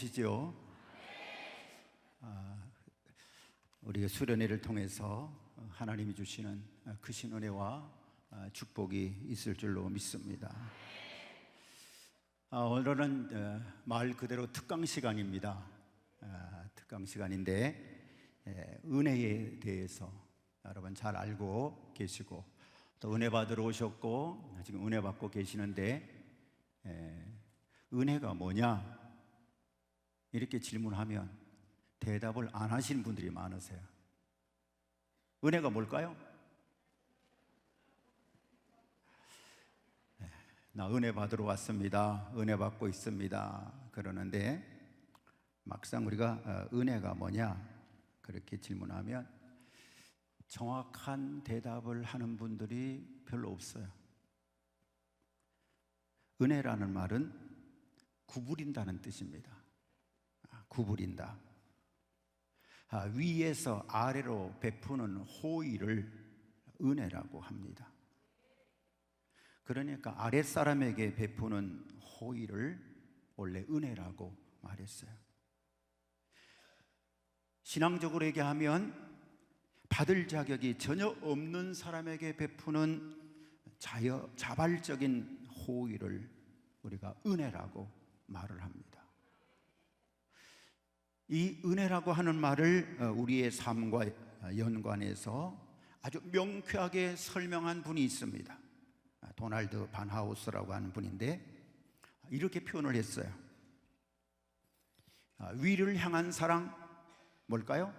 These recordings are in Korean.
계시죠? 우리가 수련회를 통해서 하나님이 주시는 크신 은혜와 축복이 있을 줄로 믿습니다. 오늘은 말 그대로 특강 시간입니다. 특강 시간인데 은혜에 대해서 여러분 잘 알고 계시고 또 은혜 받으러 오셨고 지금 은혜 받고 계시는데 은혜가 뭐냐? 이렇게 질문하면 대답을 안 하시는 분들이 많으세요. 은혜가 뭘까요? 나 은혜 받으러 왔습니다. 은혜 받고 있습니다. 그러는데 막상 우리가 은혜가 뭐냐? 그렇게 질문하면 정확한 대답을 하는 분들이 별로 없어요. 은혜라는 말은 구부린다는 뜻입니다. 구부린다. 위에서 아래로 베푸는 호의를 은혜라고 합니다. 그러니까 아랫사람에게 베푸는 호의를 원래 은혜라고 말했어요. 신앙적으로 얘기하면 받을 자격이 전혀 없는 사람에게 베푸는 자발적인 호의를 우리가 은혜라고 말을 합니다. 이 은혜라고 하는 말을 우리의 삶과 연관해서 아주 명쾌하게 설명한 분이 있습니다. 도널드 반하우스라고 하는 분인데 이렇게 표현을 했어요. 위를 향한 사랑 뭘까요?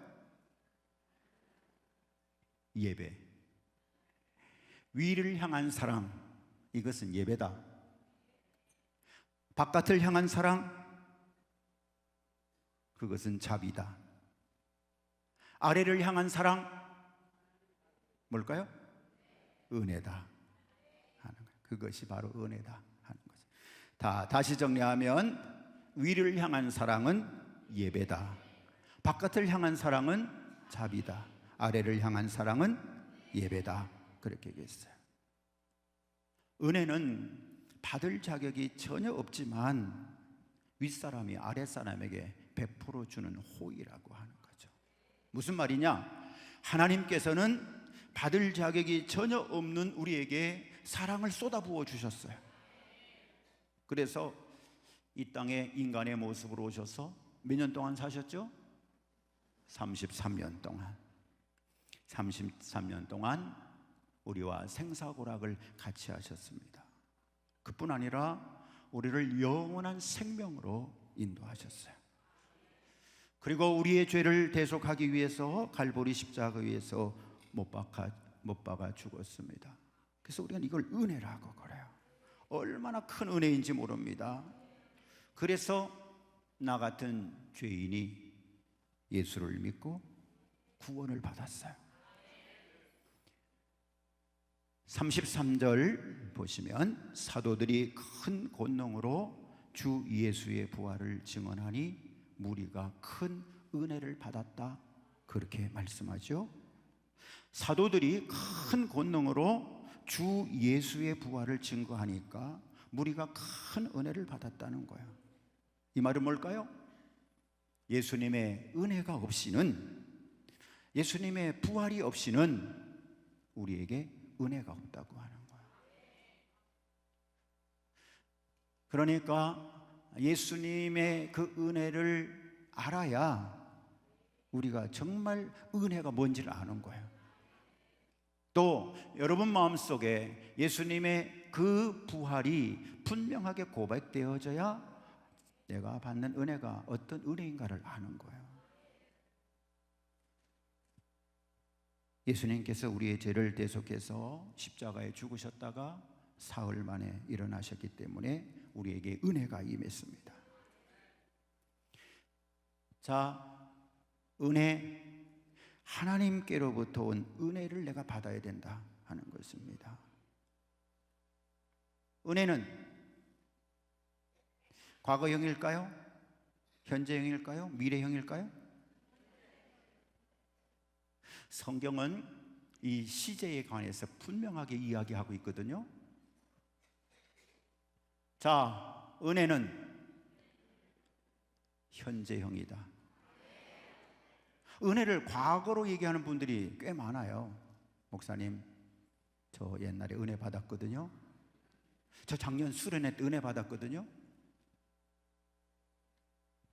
예배. 위를 향한 사랑, 이것은 예배다. 바깥을 향한 사랑, 그것은 자비다. 아래를 향한 사랑, 뭘까요? 은혜다 하는 거예요. 그것이 바로 은혜다 하는 거죠. 다시 정리하면 위를 향한 사랑은 예배다. 바깥을 향한 사랑은 자비다. 아래를 향한 사랑은 예배다. 그렇게 얘기했어요. 은혜는 받을 자격이 전혀 없지만 윗사람이 아랫사람에게 베풀어 주는 호의라고 하는 거죠. 무슨 말이냐? 하나님께서는 받을 자격이 전혀 없는 우리에게 사랑을 쏟아부어 주셨어요. 그래서 이 땅에 인간의 모습으로 오셔서 몇 년 동안 사셨죠? 33년 동안. 33년 동안 우리와 생사고락을 같이 하셨습니다. 그뿐 아니라 우리를 영원한 생명으로 인도하셨어요. 그리고 우리의 죄를 대속하기 위해서 갈보리 십자가 위에서 못 박아 죽었습니다. 그래서 우리가 이걸 은혜라고 그래요. 얼마나 큰 은혜인지 모릅니다. 그래서 나 같은 죄인이 예수를 믿고 구원을 받았어요. 33절 보시면 사도들이 큰 권능으로 주 예수의 부활을 증언하니 무리가 큰 은혜를 받았다. 그렇게 말씀하죠. 사도들이 큰 권능으로 주 예수의 부활을 증거하니까 무리가 큰 은혜를 받았다는 거예요. 이 말은 뭘까요? 예수님의 은혜가 없이는, 예수님의 부활이 없이는 우리에게 은혜가 없다고 하는 거예요. 그러니까 예수님의 그 은혜를 알아야 우리가 정말 은혜가 뭔지를 아는 거예요. 또 여러분 마음속에 예수님의 그 부활이 분명하게 고백되어져야 내가 받는 은혜가 어떤 은혜인가를 아는 거예요. 예수님께서 우리의 죄를 대속해서 십자가에 죽으셨다가 사흘 만에 일어나셨기 때문에 우리에게 은혜가 임했습니다. 자, 은혜, 하나님께로부터 온 은혜를 내가 받아야 된다 하는 것입니다. 은혜는 과거형일까요? 현재형일까요? 미래형일까요? 성경은 이 시제에 관해서 분명하게 이야기하고 있거든요. 자, 은혜는 현재형이다. 은혜를 과거로 얘기하는 분들이 꽤 많아요. 목사님, 저 옛날에 은혜 받았거든요. 저 작년 수련회 때 은혜 받았거든요.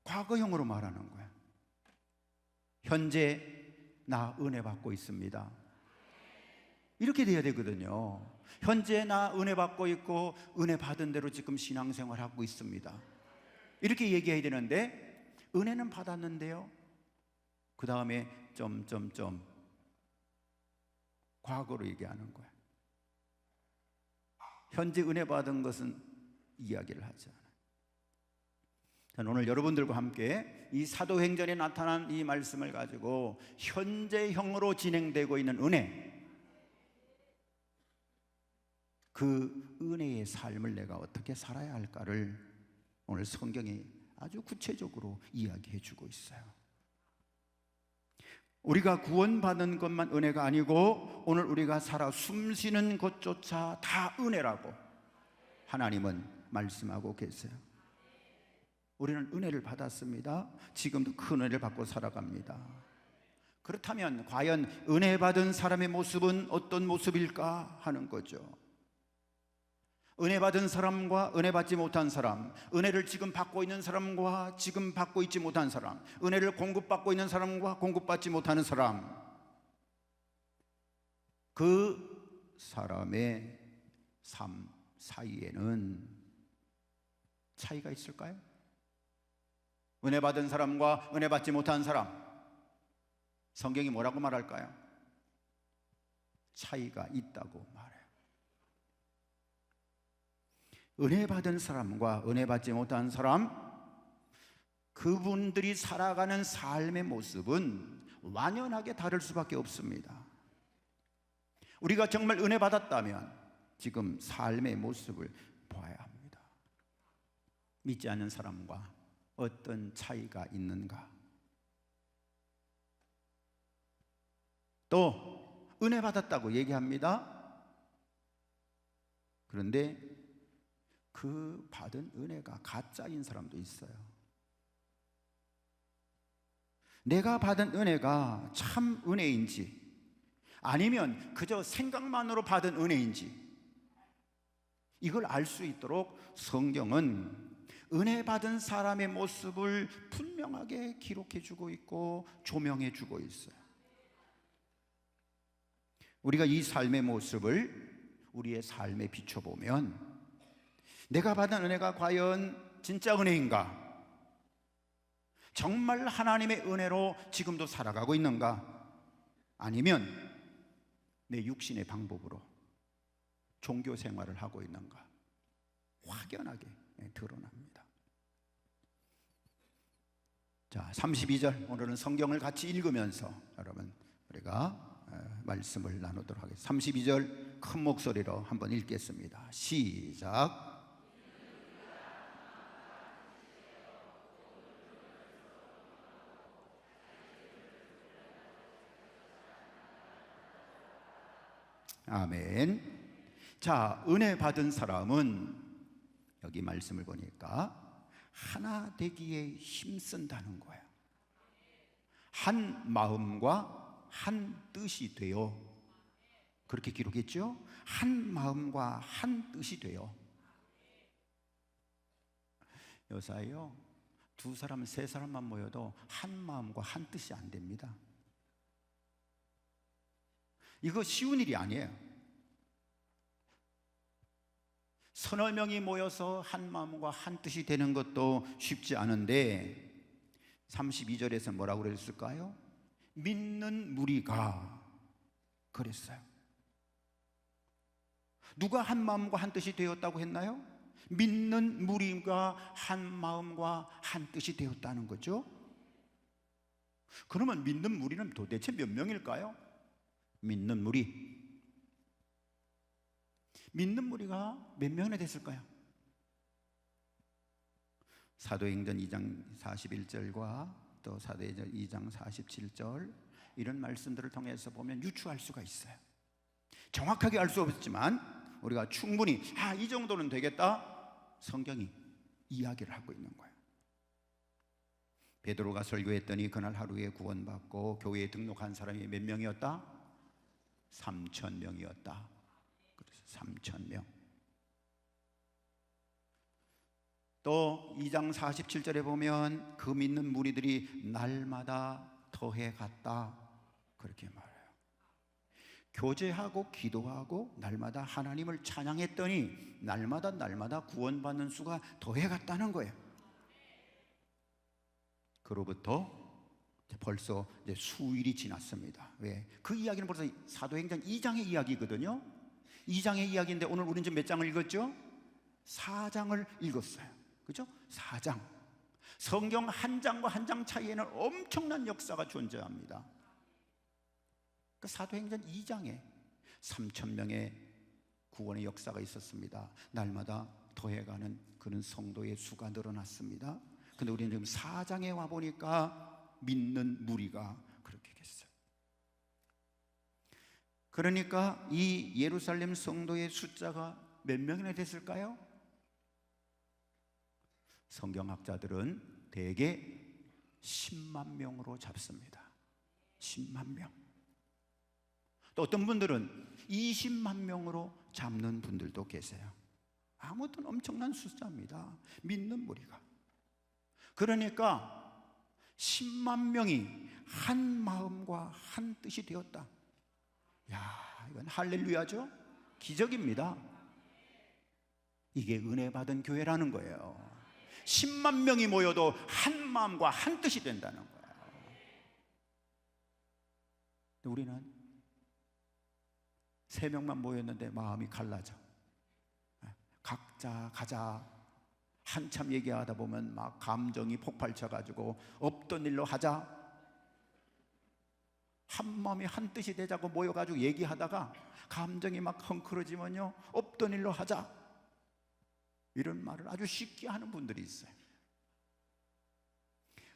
과거형으로 말하는 거야. 현재 나 은혜 받고 있습니다. 이렇게 돼야 되거든요. 현재 나 은혜 받고 있고 은혜 받은 대로 지금 신앙생활하고 있습니다. 이렇게 얘기해야 되는데 은혜는 받았는데요. 그 다음에 점점점 과거로 얘기하는 거야. 현재 은혜 받은 것은 이야기를 하지 않아요. 저는 오늘 여러분들과 함께 이 사도행전에 나타난 이 말씀을 가지고 현재형으로 진행되고 있는 은혜, 그 은혜의 삶을 내가 어떻게 살아야 할까를 오늘 성경이 아주 구체적으로 이야기해 주고 있어요. 우리가 구원받은 것만 은혜가 아니고 오늘 우리가 살아 숨쉬는 것조차 다 은혜라고 하나님은 말씀하고 계세요. 우리는 은혜를 받았습니다. 지금도 큰 은혜를 받고 살아갑니다. 그렇다면 과연 은혜 받은 사람의 모습은 어떤 모습일까 하는 거죠. 은혜 받은 사람과 은혜 받지 못한 사람, 은혜를 지금 받고 있는 사람과 지금 받고 있지 못한 사람, 은혜를 공급받고 있는 사람과 공급받지 못하는 사람, 그 사람의 삶 사이에는 차이가 있을까요? 은혜 받은 사람과 은혜 받지 못한 사람, 성경이 뭐라고 말할까요? 차이가 있다고 말해요. 은혜 받은 사람과 은혜 받지 못한 사람, 그분들이 살아가는 삶의 모습은 완연하게 다를 수밖에 없습니다. 우리가 정말 은혜 받았다면 지금 삶의 모습을 보아야 합니다. 믿지 않는 사람과 어떤 차이가 있는가? 또 은혜 받았다고 얘기합니다. 그런데 그 받은 은혜가 가짜인 사람도 있어요. 내가 받은 은혜가 참 은혜인지 아니면 그저 생각만으로 받은 은혜인지 이걸 알 수 있도록 성경은 은혜 받은 사람의 모습을 분명하게 기록해 주고 있고 조명해 주고 있어요. 우리가 이 삶의 모습을 우리의 삶에 비춰보면 내가 받은 은혜가 과연 진짜 은혜인가? 정말 하나님의 은혜로 지금도 살아가고 있는가? 아니면 내 육신의 방법으로 종교 생활을 하고 있는가? 확연하게 드러납니다. 자, 32절 오늘은 성경을 같이 읽으면서 여러분 우리가 말씀을 나누도록 하겠습니다. 32절 큰 목소리로 한번 읽겠습니다. 시작. 아멘. 자, 은혜 받은 사람은 여기 말씀을 보니까 하나 되기에 힘쓴다는 거예요. 한 마음과 한 뜻이 되어, 그렇게 기록했죠? 한 마음과 한 뜻이 되어. 요사이요, 두 사람, 세 사람만 모여도 한 마음과 한 뜻이 안 됩니다. 이거 쉬운 일이 아니에요. 서너 명이 모여서 한 마음과 한 뜻이 되는 것도 쉽지 않은데 32절에서 뭐라고 그랬을까요? 믿는 무리가 그랬어요. 누가 한 마음과 한 뜻이 되었다고 했나요? 믿는 무리가 한 마음과 한 뜻이 되었다는 거죠. 그러면 믿는 무리는 도대체 몇 명일까요? 믿는 무리, 믿는 무리가 몇 명이나 됐을까요? 사도행전 2장 41절과 또 사도행전 2장 47절 이런 말씀들을 통해서 보면 유추할 수가 있어요. 정확하게 알 수 없지만 우리가 충분히 이 정도는 되겠다, 성경이 이야기를 하고 있는 거예요. 베드로가 설교했더니 그날 하루에 구원받고 교회에 등록한 사람이 몇 명이었다? 3,000명이었다. 그래서 3,000명. 또 2장 47절에 보면 그 믿는 무리들이 날마다 더해 갔다, 그렇게 말해요. 교제하고 기도하고 날마다 하나님을 찬양했더니 날마다 구원받는 수가 더해 갔다는 거예요. 그로부터 벌써 이제 수일이 지났습니다. 왜? 그 이야기는 벌써 사도행전 2장의 이야기거든요. 2장의 이야기인데 오늘 우리는 지금 몇 장을 읽었죠? 4장을 읽었어요. 그죠? 4장. 성경 한 장과 한 장 차이에는 엄청난 역사가 존재합니다. 그 사도행전 2장에 3,000명의 구원의 역사가 있었습니다. 날마다 더해가는 그런 성도의 수가 늘어났습니다. 근데 우리는 지금 4장에 와보니까 믿는 무리가 그렇게 됐어요. 그러니까 이 예루살렘 성도의 숫자가 몇 명이나 됐을까요? 성경학자들은 대개 10만 명으로 잡습니다. 10만 명. 또 어떤 분들은 20만 명으로 잡는 분들도 계세요. 아무튼 엄청난 숫자입니다. 믿는 무리가. 그러니까 10만 명이 한 마음과 한 뜻이 되었다. 야, 이건 할렐루야죠? 기적입니다. 이게 은혜 받은 교회라는 거예요. 10만 명이 모여도 한 마음과 한 뜻이 된다는 거예요. 우리는 3명만 모였는데 마음이 갈라져. 각자 가자. 한참 얘기하다 보면 막 감정이 폭발쳐가지고 없던 일로 하자. 한 마음이 한 뜻이 되자고 모여가지고 얘기하다가 감정이 막 헝클어지면요, 없던 일로 하자. 이런 말을 아주 쉽게 하는 분들이 있어요.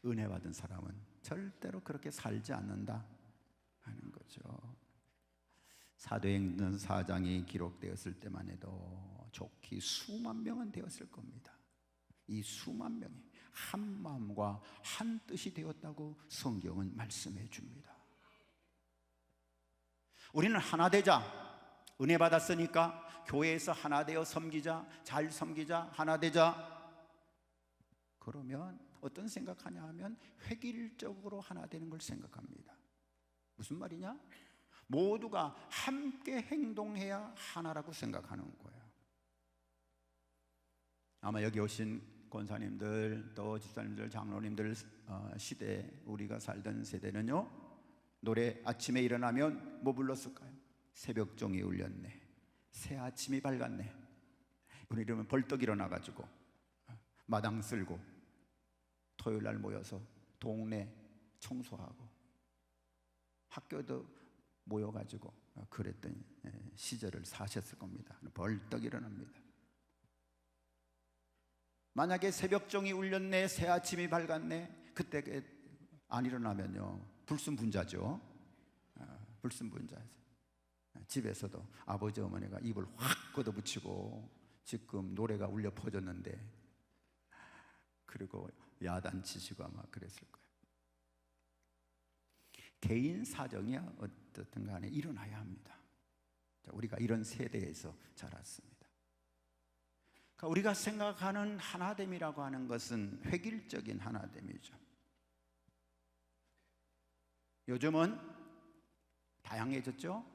은혜 받은 사람은 절대로 그렇게 살지 않는다 하는 거죠. 사도행전 4장이 기록되었을 때만 해도 좋게 수만 명은 되었을 겁니다. 이 수만 명이 한 마음과 한 뜻이 되었다고 성경은 말씀해 줍니다. 우리는 하나 되자. 은혜 받았으니까 교회에서 하나 되어 섬기자, 잘 섬기자, 하나 되자. 그러면 어떤 생각하냐 하면 획일적으로 하나 되는 걸 생각합니다. 무슨 말이냐? 모두가 함께 행동해야 하나라고 생각하는 거예요. 아마 여기 오신 권사님들 또 집사님들 장로님들 시대, 우리가 살던 세대는요, 노래 아침에 일어나면 뭐 불렀을까요? 새벽종이 울렸네, 새 아침이 밝았네. 우리 이러면 벌떡 일어나가지고 마당 쓸고 토요일날 모여서 동네 청소하고 학교도 모여가지고 그랬던 시절을 사셨을 겁니다. 벌떡 일어납니다. 만약에 새벽종이 울렸네, 새 아침이 밝았네, 그때 안 일어나면요 불순분자죠. 불순분자죠. 집에서도 아버지 어머니가 입을 확 걷어붙이고 지금 노래가 울려 퍼졌는데, 그리고 야단치시고 아마 그랬을 거예요. 개인 사정이 어떻든 간에 일어나야 합니다. 우리가 이런 세대에서 자랐습니다. 그러니까 우리가 생각하는 하나됨이라고 하는 것은 획일적인 하나됨이죠. 요즘은 다양해졌죠.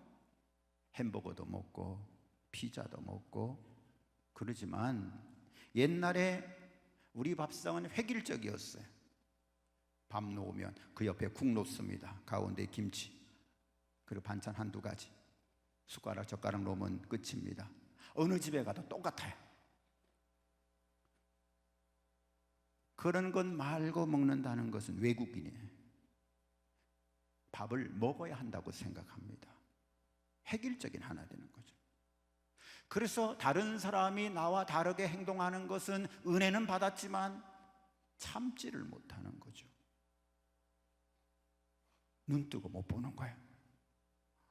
햄버거도 먹고 피자도 먹고 그러지만 옛날에 우리 밥상은 획일적이었어요. 밥 놓으면 그 옆에 국 놓습니다. 가운데 김치, 그리고 반찬 한두 가지, 숟가락 젓가락 놓으면 끝입니다. 어느 집에 가도 똑같아요. 그런 것 말고 먹는다는 것은 외국인이에요. 밥을 먹어야 한다고 생각합니다. 획일적인 하나 되는 거죠. 그래서 다른 사람이 나와 다르게 행동하는 것은 은혜는 받았지만 참지를 못하는 거죠. 눈 뜨고 못 보는 거예요.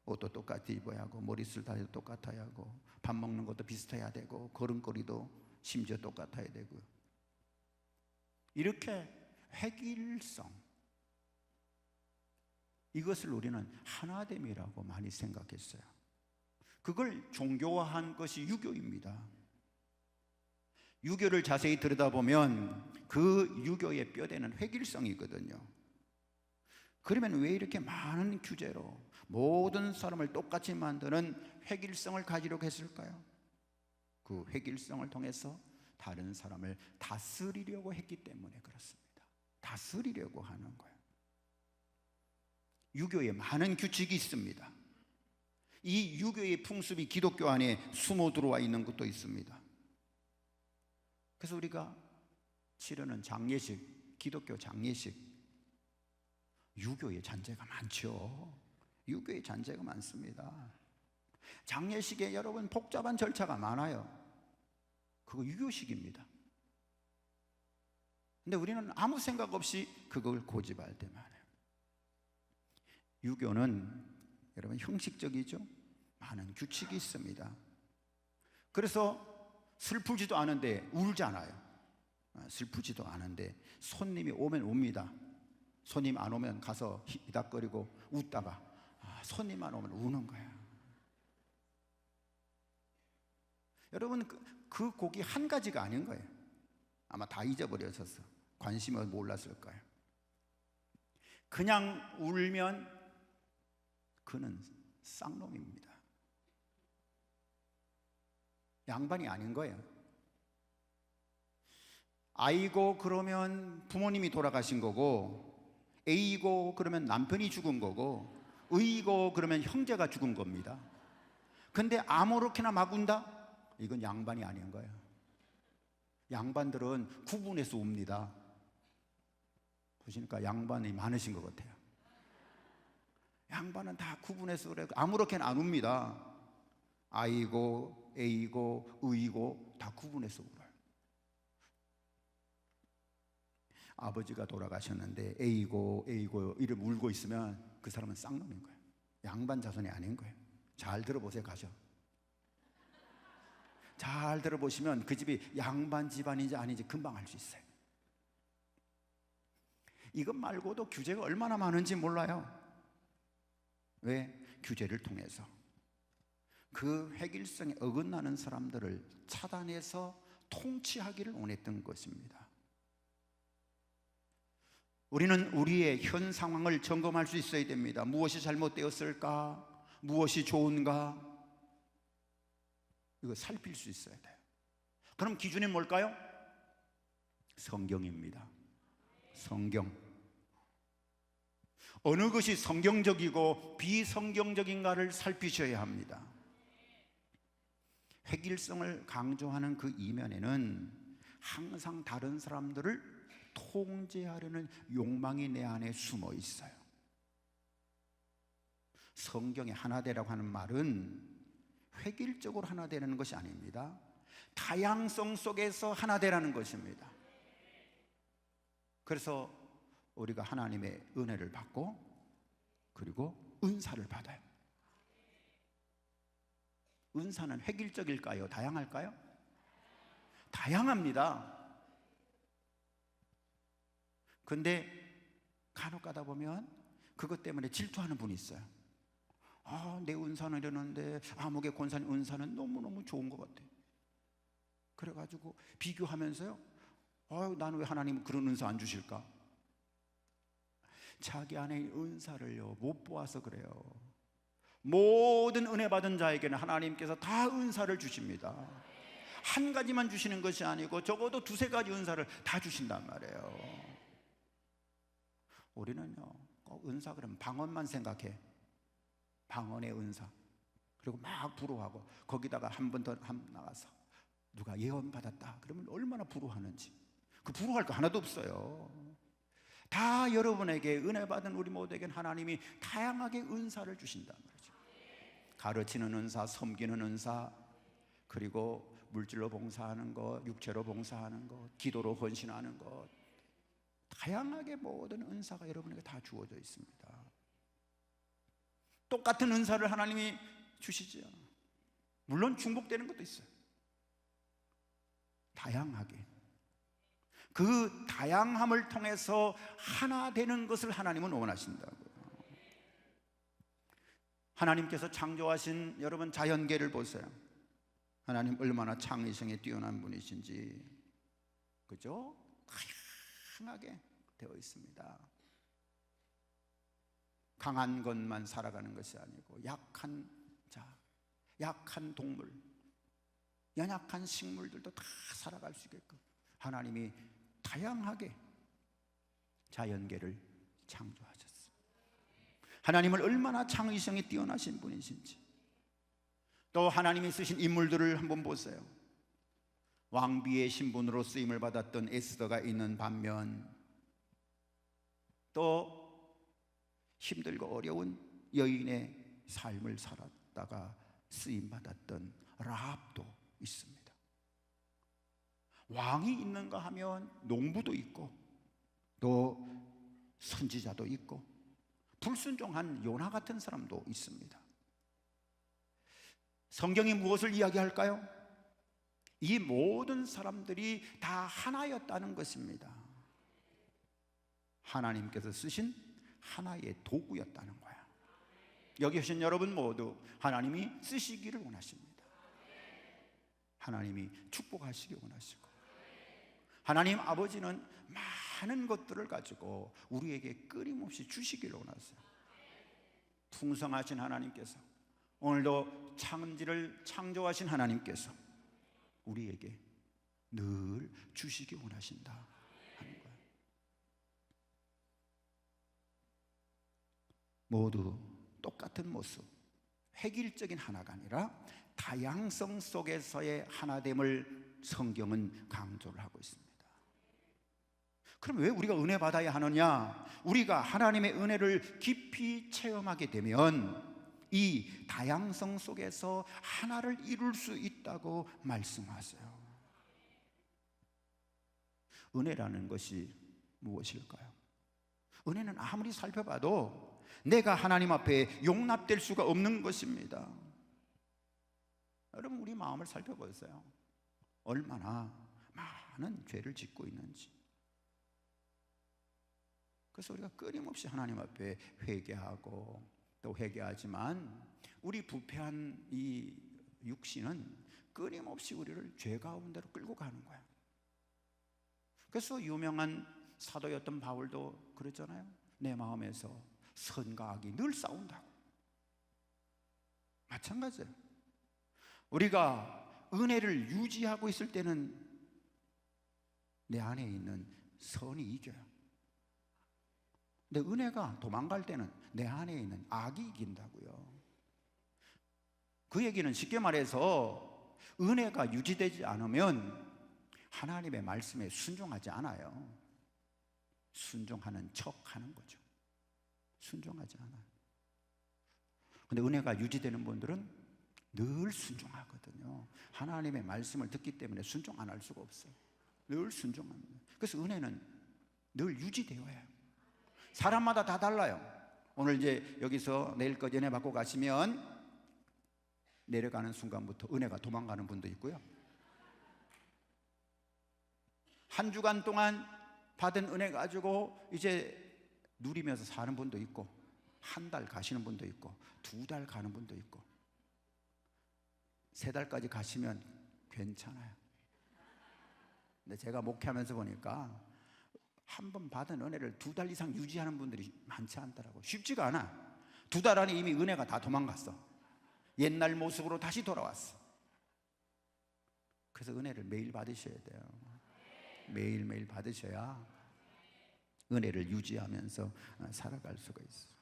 옷도 똑같이 입어야 하고 머리 쓸 다리도 똑같아야 하고 밥 먹는 것도 비슷해야 되고 걸음걸이도 심지어 똑같아야 되고요. 이렇게 획일성, 이것을 우리는 하나됨이라고 많이 생각했어요. 그걸 종교화한 것이 유교입니다. 유교를 자세히 들여다보면 그 유교의 뼈대는 획일성이거든요. 그러면 왜 이렇게 많은 규제로 모든 사람을 똑같이 만드는 획일성을 가지려고 했을까요? 그 획일성을 통해서 다른 사람을 다스리려고 했기 때문에 그렇습니다. 다스리려고 하는 거예요. 유교에 많은 규칙이 있습니다. 이 유교의 풍습이 기독교 안에 숨어 들어와 있는 것도 있습니다. 그래서 우리가 치르는 장례식, 기독교 장례식, 유교의 잔재가 많죠. 유교의 잔재가 많습니다. 장례식에 여러분 복잡한 절차가 많아요. 그거 유교식입니다. 근데 우리는 아무 생각 없이 그걸 고집할 때 많아요. 유교는 여러분 형식적이죠. 많은 규칙이 있습니다. 그래서 슬프지도 않은데 울잖아요. 슬프지도 않은데 손님이 오면 웁니다. 손님 안 오면 가서 히닥거리고 웃다가 손님 안 오면 우는 거야. 여러분 그 곡이 한 가지가 아닌 거예요. 아마 다 잊어버려져서 관심을 몰랐을 거예요. 그냥 울면 그는 쌍놈입니다. 양반이 아닌 거예요. 아이고 그러면 부모님이 돌아가신 거고, A고 그러면 남편이 죽은 거고, 의고 그러면 형제가 죽은 겁니다. 근데 아무렇게나 막 운다? 이건 양반이 아닌 거예요. 양반들은 구분해서 웁니다. 보시니까 양반이 많으신 것 같아요. 양반은 다 구분해서 그래. 아무렇게나 안 웁니다. 아이고 A고 의고 다 구분해서 울어요. 아버지가 돌아가셨는데 A고 이름 울고 있으면 그 사람은 쌍놈인 거예요. 양반 자손이 아닌 거예요. 잘 들어보세요. 가셔. 잘 들어보시면 그 집이 양반 집안인지 아닌지 금방 알 수 있어요. 이것 말고도 규제가 얼마나 많은지 몰라요. 왜? 규제를 통해서 그 획일성에 어긋나는 사람들을 차단해서 통치하기를 원했던 것입니다. 우리는 우리의 현 상황을 점검할 수 있어야 됩니다. 무엇이 잘못되었을까? 무엇이 좋은가? 이거 살필 수 있어야 돼요. 그럼 기준이 뭘까요? 성경입니다. 성경. 어느 것이 성경적이고 비성경적인가를 살피셔야 합니다. 획일성을 강조하는 그 이면에는 항상 다른 사람들을 통제하려는 욕망이 내 안에 숨어 있어요. 성경에 하나 되라고 하는 말은 획일적으로 하나 되는 것이 아닙니다. 다양성 속에서 하나 되라는 것입니다. 그래서 우리가 하나님의 은혜를 받고 그리고 은사를 받아요. 은사는 획일적일까요? 다양할까요? 다양합니다. 근데 간혹 가다 보면 그것 때문에 질투하는 분이 있어요. 내 은사는 이러는데 아무개 권사님 은사는 너무너무 좋은 것 같아. 그래가지고 비교하면서요, 나는 왜 하나님은 그런 은사 안 주실까? 자기 안에 은사를요 못 보아서 그래요. 모든 은혜 받은 자에게는 하나님께서 다 은사를 주십니다. 한 가지만 주시는 것이 아니고 적어도 두세 가지 은사를 다 주신단 말이에요. 우리는요 꼭 은사 그러면 방언만 생각해. 방언의 은사. 그리고 막 부러워하고 거기다가 한 번 더 나가서 누가 예언 받았다 그러면 얼마나 부러워하는지. 그 부러워할 거 하나도 없어요. 다 여러분에게 은혜 받은 우리 모두에겐 하나님이 다양하게 은사를 주신단 말이죠. 가르치는 은사, 섬기는 은사, 그리고 물질로 봉사하는 것, 육체로 봉사하는 것, 기도로 헌신하는 것, 다양하게 모든 은사가 여러분에게 다 주어져 있습니다. 똑같은 은사를 하나님이 주시죠. 물론 중복되는 것도 있어요. 다양하게. 그 다양함을 통해서 하나 되는 것을 하나님은 원하신다고요. 하나님께서 창조하신 여러분 자연계를 보세요. 하나님 얼마나 창의성에 뛰어난 분이신지, 그죠? 다양하게 되어 있습니다. 강한 것만 살아가는 것이 아니고 약한 자, 약한 동물, 연약한 식물들도 다 살아갈 수 있게끔 하나님이 다양하게 자연계를 창조하셨어요. 하나님을 얼마나 창의성이 뛰어나신 분이신지. 또 하나님이 쓰신 인물들을 한번 보세요. 왕비의 신분으로 쓰임을 받았던 에스더가 있는 반면, 또 힘들고 어려운 여인의 삶을 살았다가 쓰임받았던 라합도 있습니다. 왕이 있는가 하면 농부도 있고, 또 선지자도 있고, 불순종한 요나 같은 사람도 있습니다. 성경이 무엇을 이야기할까요? 이 모든 사람들이 다 하나였다는 것입니다. 하나님께서 쓰신 하나의 도구였다는 거야. 여기 오신 여러분 모두 하나님이 쓰시기를 원하십니다. 하나님이 축복하시기 원하시고, 하나님 아버지는 많은 것들을 가지고 우리에게 끊임없이 주시기를 원하세요. 풍성하신 하나님께서, 오늘도 창조를 창조하신 하나님께서 우리에게 늘 주시기 원하신다 하는 거예요. 모두 똑같은 모습, 획일적인 하나가 아니라 다양성 속에서의 하나됨을 성경은 강조를 하고 있습니다. 그럼 왜 우리가 은혜 받아야 하느냐? 우리가 하나님의 은혜를 깊이 체험하게 되면 이 다양성 속에서 하나를 이룰 수 있다고 말씀하세요. 은혜라는 것이 무엇일까요? 은혜는 아무리 살펴봐도 내가 하나님 앞에 용납될 수가 없는 것입니다. 여러분, 우리 마음을 살펴보세요. 얼마나 많은 죄를 짓고 있는지. 그래서 우리가 끊임없이 하나님 앞에 회개하고 또 회개하지만, 우리 부패한 이 육신은 끊임없이 우리를 죄 가운데로 끌고 가는 거야. 그래서 유명한 사도였던 바울도 그랬잖아요. 내 마음에서 선과 악이 늘 싸운다고. 마찬가지예요. 우리가 은혜를 유지하고 있을 때는 내 안에 있는 선이 이겨요. 근데 은혜가 도망갈 때는 내 안에 있는 악이 이긴다고요. 그 얘기는 쉽게 말해서 은혜가 유지되지 않으면 하나님의 말씀에 순종하지 않아요. 순종하는 척 하는 거죠. 순종하지 않아요. 근데 은혜가 유지되는 분들은 늘 순종하거든요. 하나님의 말씀을 듣기 때문에 순종 안 할 수가 없어요. 늘 순종합니다. 그래서 은혜는 늘 유지되어야 해요. 사람마다 다 달라요. 오늘 이제 여기서 내일까지 은혜 받고 가시면 내려가는 순간부터 은혜가 도망가는 분도 있고요. 한 주간 동안 받은 은혜 가지고 이제 누리면서 사는 분도 있고, 한 달 가시는 분도 있고, 2달 가는 분도 있고, 3달까지 가시면 괜찮아요. 근데 제가 목회하면서 보니까 한 번 받은 은혜를 2달 이상 유지하는 분들이 많지 않더라고요. 쉽지가 않아. 2달 안에 이미 은혜가 다 도망갔어. 옛날 모습으로 다시 돌아왔어. 그래서 은혜를 매일 받으셔야 돼요. 매일매일 받으셔야 은혜를 유지하면서 살아갈 수가 있어요.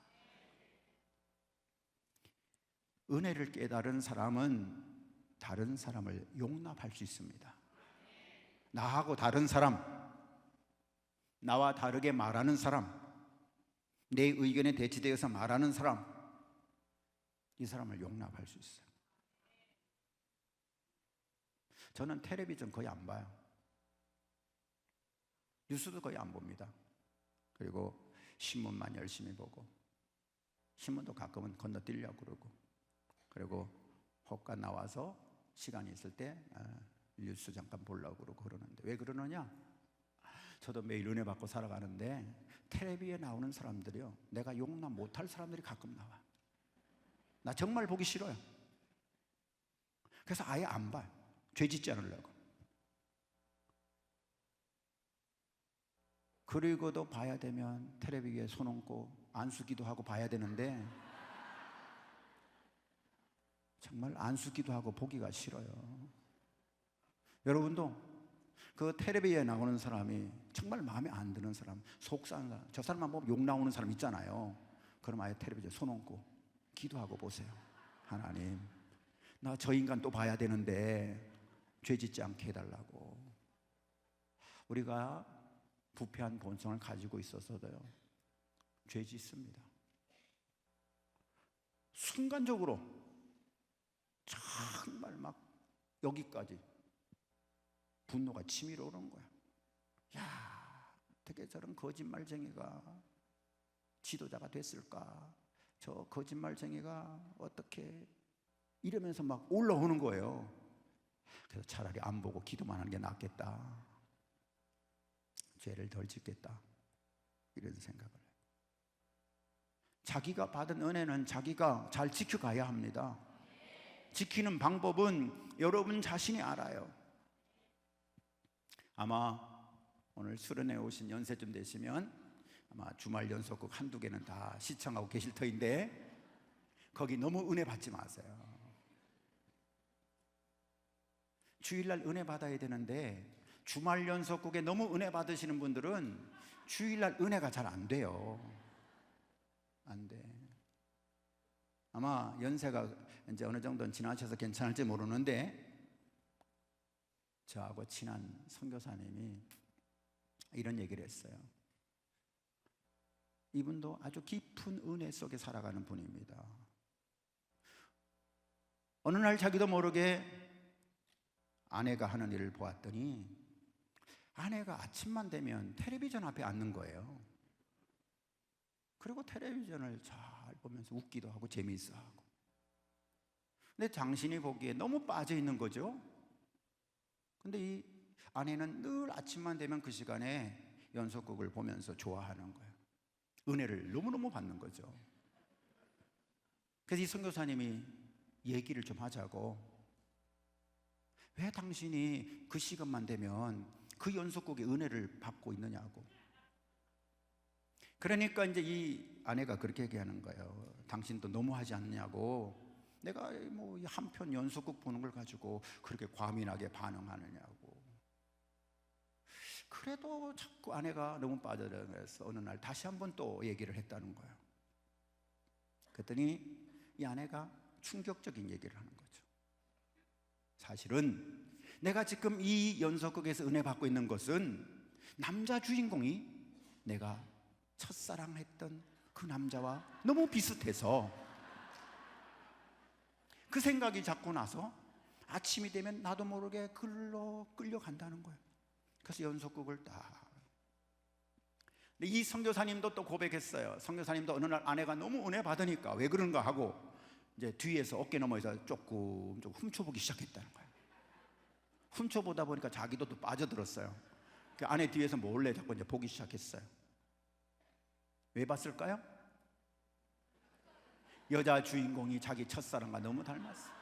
은혜를 깨달은 사람은 다른 사람을 용납할 수 있습니다. 나하고 다른 사람, 나와 다르게 말하는 사람, 내 의견에 대치되어서 말하는 사람, 이 사람을 용납할 수 있어요. 저는 텔레비전 거의 안 봐요. 뉴스도 거의 안 봅니다. 그리고 신문만 열심히 보고, 신문도 가끔은 건너뛰려고 그러고, 그리고 혹가 나와서 시간이 있을 때 뉴스 잠깐 보려고 그러고 그러는데, 왜 그러느냐? 저도 매일 은혜 받고 살아가는데 텔레비에 나오는 사람들이요, 내가 용납 못할 사람들이 가끔 나와. 나 정말 보기 싫어요. 그래서 아예 안 봐요. 죄 짓지 않으려고. 그리고도 봐야 되면 텔레비에 손 얹고 안수기도 하고 봐야 되는데 정말 안수기도 하고 보기가 싫어요. 여러분도 그 텔레비에 나오는 사람이 정말 마음에 안 드는 사람, 속상한 사람, 저 사람만 보면 욕 나오는 사람 있잖아요. 그럼 아예 텔레비에 손 얹고 기도하고 보세요. 하나님, 나 저 인간 또 봐야 되는데 죄 짓지 않게 해달라고. 우리가 부패한 본성을 가지고 있어서도요, 죄 짓습니다. 순간적으로 정말 막 여기까지 분노가 치밀어 오는 거야. 야, 어떻게 저런 거짓말쟁이가 지도자가 됐을까? 저 거짓말쟁이가 어떻게, 이러면서 막 올라오는 거예요. 그래서 차라리 안 보고 기도만 하는 게 낫겠다. 죄를 덜 짓겠다. 이런 생각을 해요. 자기가 받은 은혜는 자기가 잘 지켜가야 합니다. 지키는 방법은 여러분 자신이 알아요. 아마 오늘 수련회 오신 연세쯤 되시면 아마 주말 연속극 한두 개는 다 시청하고 계실 터인데 거기 너무 은혜 받지 마세요. 주일날 은혜 받아야 되는데 주말 연속극에 너무 은혜 받으시는 분들은 주일날 은혜가 잘 안 돼요. 안 돼. 아마 연세가 이제 어느 정도는 지나셔서 괜찮을지 모르는데 저하고 친한 선교사님이 이런 얘기를 했어요. 이분도 아주 깊은 은혜 속에 살아가는 분입니다. 어느 날 자기도 모르게 아내가 하는 일을 보았더니 아내가 아침만 되면 텔레비전 앞에 앉는 거예요. 그리고 텔레비전을 잘 보면서 웃기도 하고 재미있어 하고. 근데 당신이 보기에 너무 빠져 있는 거죠. 근데 이 아내는 늘 아침만 되면 그 시간에 연속극을 보면서 좋아하는 거예요. 은혜를 너무너무 받는 거죠. 그래서 이 선교사님이 얘기를 좀 하자고, 왜 당신이 그 시간만 되면 그 연속극의 은혜를 받고 있느냐고. 그러니까 이제 이 아내가 그렇게 얘기하는 거예요. 당신도 너무하지 않냐고. 내가 뭐 한 편 연속극 보는 걸 가지고 그렇게 과민하게 반응하느냐고. 그래도 자꾸 아내가 너무 빠져들어서 어느 날 다시 한번 또 얘기를 했다는 거예요. 그랬더니 이 아내가 충격적인 얘기를 하는 거죠. 사실은 내가 지금 이 연속극에서 은혜 받고 있는 것은 남자 주인공이 내가 첫사랑했던 그 남자와 너무 비슷해서 그 생각이 자꾸 나서 아침이 되면 나도 모르게 글로 끌려간다는 거예요. 그래서 연속극을 딱. 근데 이 선교사님도 또 고백했어요. 선교사님도 어느 날 아내가 너무 은혜 받으니까 왜 그런가 하고 이제 뒤에서 어깨 너머에서 조금 훔쳐보기 시작했다는 거예요. 훔쳐보다 보니까 자기도 또 빠져들었어요. 그 아내 뒤에서 몰래 자꾸 이제 보기 시작했어요. 왜 봤을까요? 여자 주인공이 자기 첫사랑과 너무 닮았어요.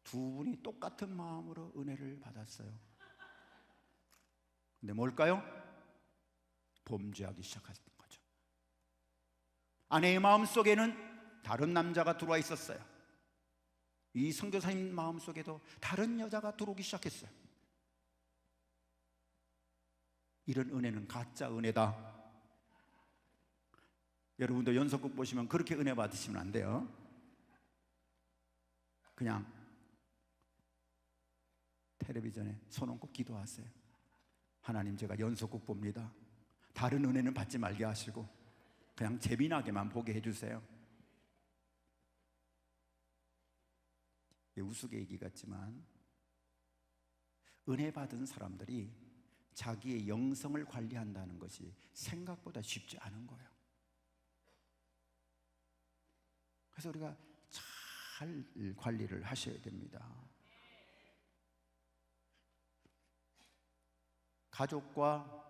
두 분이 똑같은 마음으로 은혜를 받았어요. 근데 뭘까요? 범죄하기 시작했던 거죠. 아내의 마음속에는 다른 남자가 들어와 있었어요. 이 선교사님 마음속에도 다른 여자가 들어오기 시작했어요. 이런 은혜는 가짜 은혜다. 여러분도 연속극 보시면 그렇게 은혜 받으시면 안 돼요. 그냥 텔레비전에 손 얹고 기도하세요. 하나님, 제가 연속극 봅니다. 다른 은혜는 받지 말게 하시고 그냥 재미나게만 보게 해주세요. 우스갯얘기 같지만 은혜 받은 사람들이 자기의 영성을 관리한다는 것이 생각보다 쉽지 않은 거예요. 그래서 우리가 잘 관리를 하셔야 됩니다. 가족과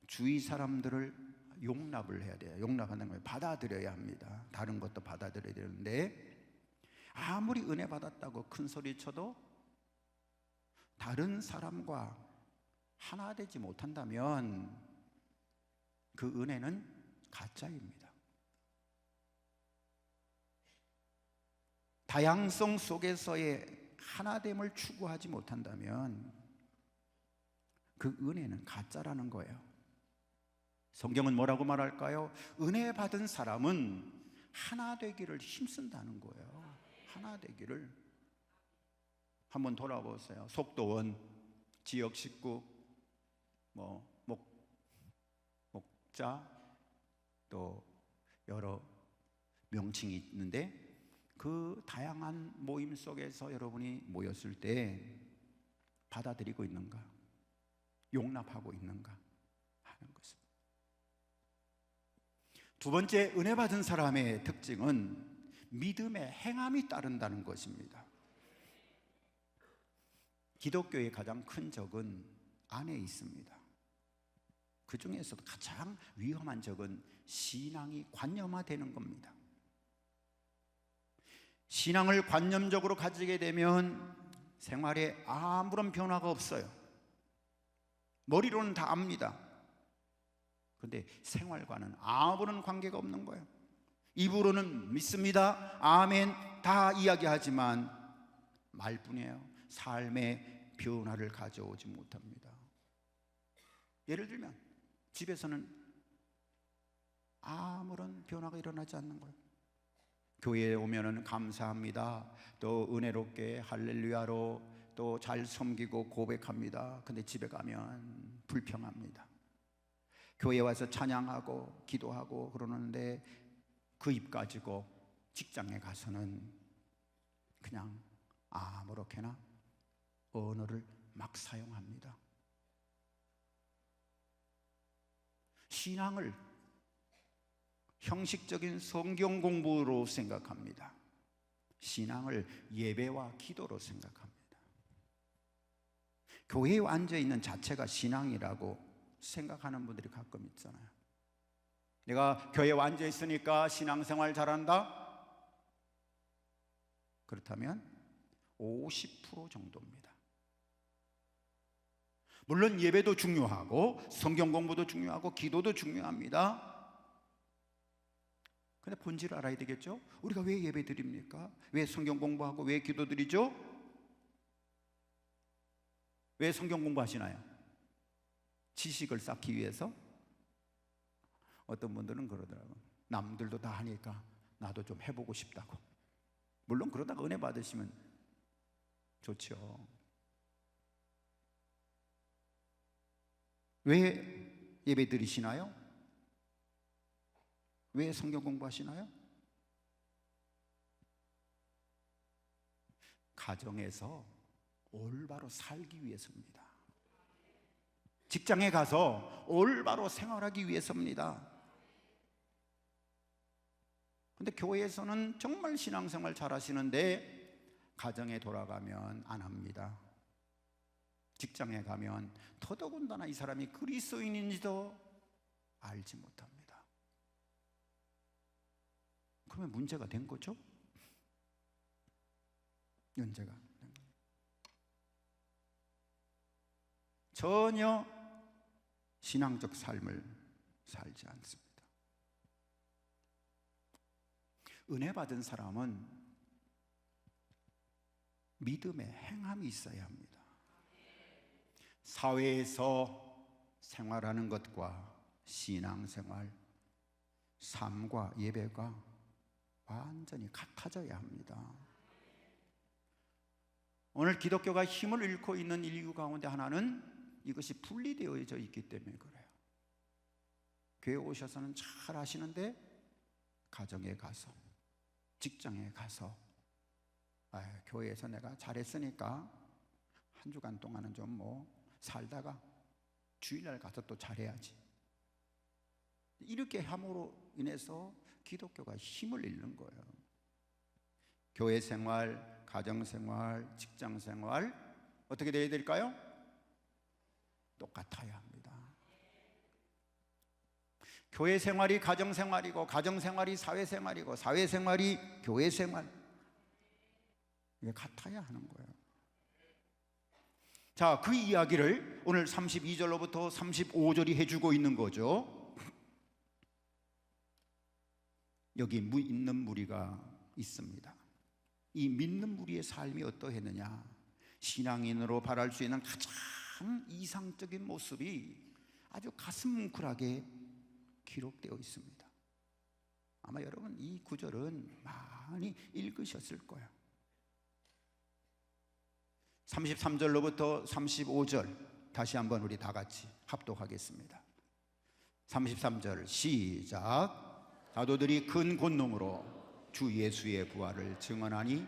주위 사람들을 용납을 해야 돼요. 용납하는 걸 받아들여야 합니다. 다른 것도 받아들여야 되는데 아무리 은혜 받았다고 큰 소리 쳐도 다른 사람과 하나 되지 못한다면 그 은혜는 가짜입니다. 다양성 속에서의 하나됨을 추구하지 못한다면 그 은혜는 가짜라는 거예요. 성경은 뭐라고 말할까요? 은혜 받은 사람은 하나 되기를 힘쓴다는 거예요. 하나 되기를. 한번 돌아보세요. 속도원, 지역 식구, 목자, 또 여러 명칭이 있는데 그 다양한 모임 속에서 여러분이 모였을 때 받아들이고 있는가? 용납하고 있는가? 하는 것입니다. 두 번째, 은혜 받은 사람의 특징은 믿음의 행함이 따른다는 것입니다. 기독교의 가장 큰 적은 안에 있습니다. 그 중에서도 가장 위험한 적은 신앙이 관념화되는 겁니다. 신앙을 관념적으로 가지게 되면 생활에 아무런 변화가 없어요. 머리로는 다 압니다. 그런데 생활과는 아무런 관계가 없는 거예요. 입으로는 믿습니다, 아멘 다 이야기하지만 말뿐이에요. 삶의 변화를 가져오지 못합니다. 예를 들면 집에서는 아무런 변화가 일어나지 않는 거예요. 교회에 오면은 감사합니다, 또 은혜롭게 할렐루야로 또 잘 섬기고 고백합니다. 근데 집에 가면 불평합니다. 교회에 와서 찬양하고 기도하고 그러는데 그 입 가지고 직장에 가서는 그냥 아무렇게나 언어를 막 사용합니다. 신앙을 형식적인 성경 공부로 생각합니다. 신앙을 예배와 기도로 생각합니다. 교회에 앉아 있는 자체가 신앙이라고 생각하는 분들이 가끔 있잖아요. 내가 교회에 앉아 있으니까 신앙생활 잘한다? 그렇다면 50% 정도입니다. 물론 예배도 중요하고 성경 공부도 중요하고 기도도 중요합니다. 근데 본질을 알아야 되겠죠? 우리가 왜 예배 드립니까? 왜 성경 공부하고 왜 기도 드리죠? 왜 성경 공부하시나요? 지식을 쌓기 위해서? 어떤 분들은 그러더라고요. 남들도 다 하니까 나도 좀 해보고 싶다고. 물론 그러다가 은혜 받으시면 좋죠. 왜 예배 드리시나요? 왜 성경 공부하시나요? 가정에서 올바로 살기 위해서입니다. 직장에 가서 올바로 생활하기 위해서입니다. 근데 교회에서는 정말 신앙생활 잘 하시는데 가정에 돌아가면 안 합니다. 직장에 가면 더더군다나 이 사람이 그리스도인인지도 알지 못합니다. 그러면 문제가 된 거죠? 문제가 된 거죠. 전혀 신앙적 삶을 살지 않습니다. 은혜 받은 사람은 믿음의 행함이 있어야 합니다. 사회에서 생활하는 것과 신앙생활, 삶과 예배가 완전히 같아져야 합니다. 오늘 기독교가 힘을 잃고 있는 이유 가운데 하나는 이것이 분리되어져 있기 때문에 그래요. 교회 오셔서는 잘 하시는데 가정에 가서, 직장에 가서 교회에서 내가 잘했으니까 한 주간 동안은 좀 살다가 주일날 가서 또 잘해야지. 이렇게 함으로 인해서 기독교가 힘을 잃는 거예요. 교회 생활, 가정 생활, 직장 생활 어떻게 돼야 될까요? 똑같아야 합니다. 교회 생활이 가정 생활이고, 가정 생활이 사회 생활이고, 사회 생활이 교회 생활, 이게 같아야 하는 거예요. 자, 그 이야기를 오늘 32절로부터 35절이 해주고 있는 거죠. 여기 믿는 무리가 있습니다. 이 믿는 무리의 삶이 어떠했느냐? 신앙인으로 바랄 수 있는 가장 이상적인 모습이 아주 가슴 뭉클하게 기록되어 있습니다. 아마 여러분 이 구절은 많이 읽으셨을 거예요. 33절로부터 35절 다시 한번 우리 다 같이 합독하겠습니다. 33절 시작. 사도들이 큰 권능으로 주 예수의 부활을 증언하니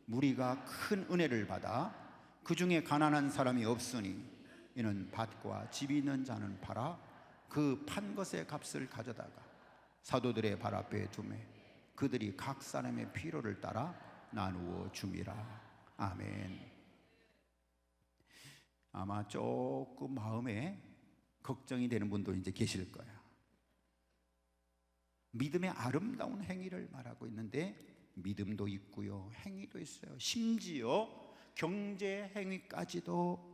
무리가 큰 은혜를 받아 그 중에 가난한 사람이 없으니 이는 밭과 집이 있는 자는 팔아 그 판 것의 값을 가져다가 사도들의 발 앞에 두매 그들이 각 사람의 필요를 따라 나누어 줌이라. 아멘. 아마 조금 마음에 걱정이 되는 분도 이제 계실 거예요. 믿음의 아름다운 행위를 말하고 있는데 믿음도 있고요, 행위도 있어요. 심지어 경제 행위까지도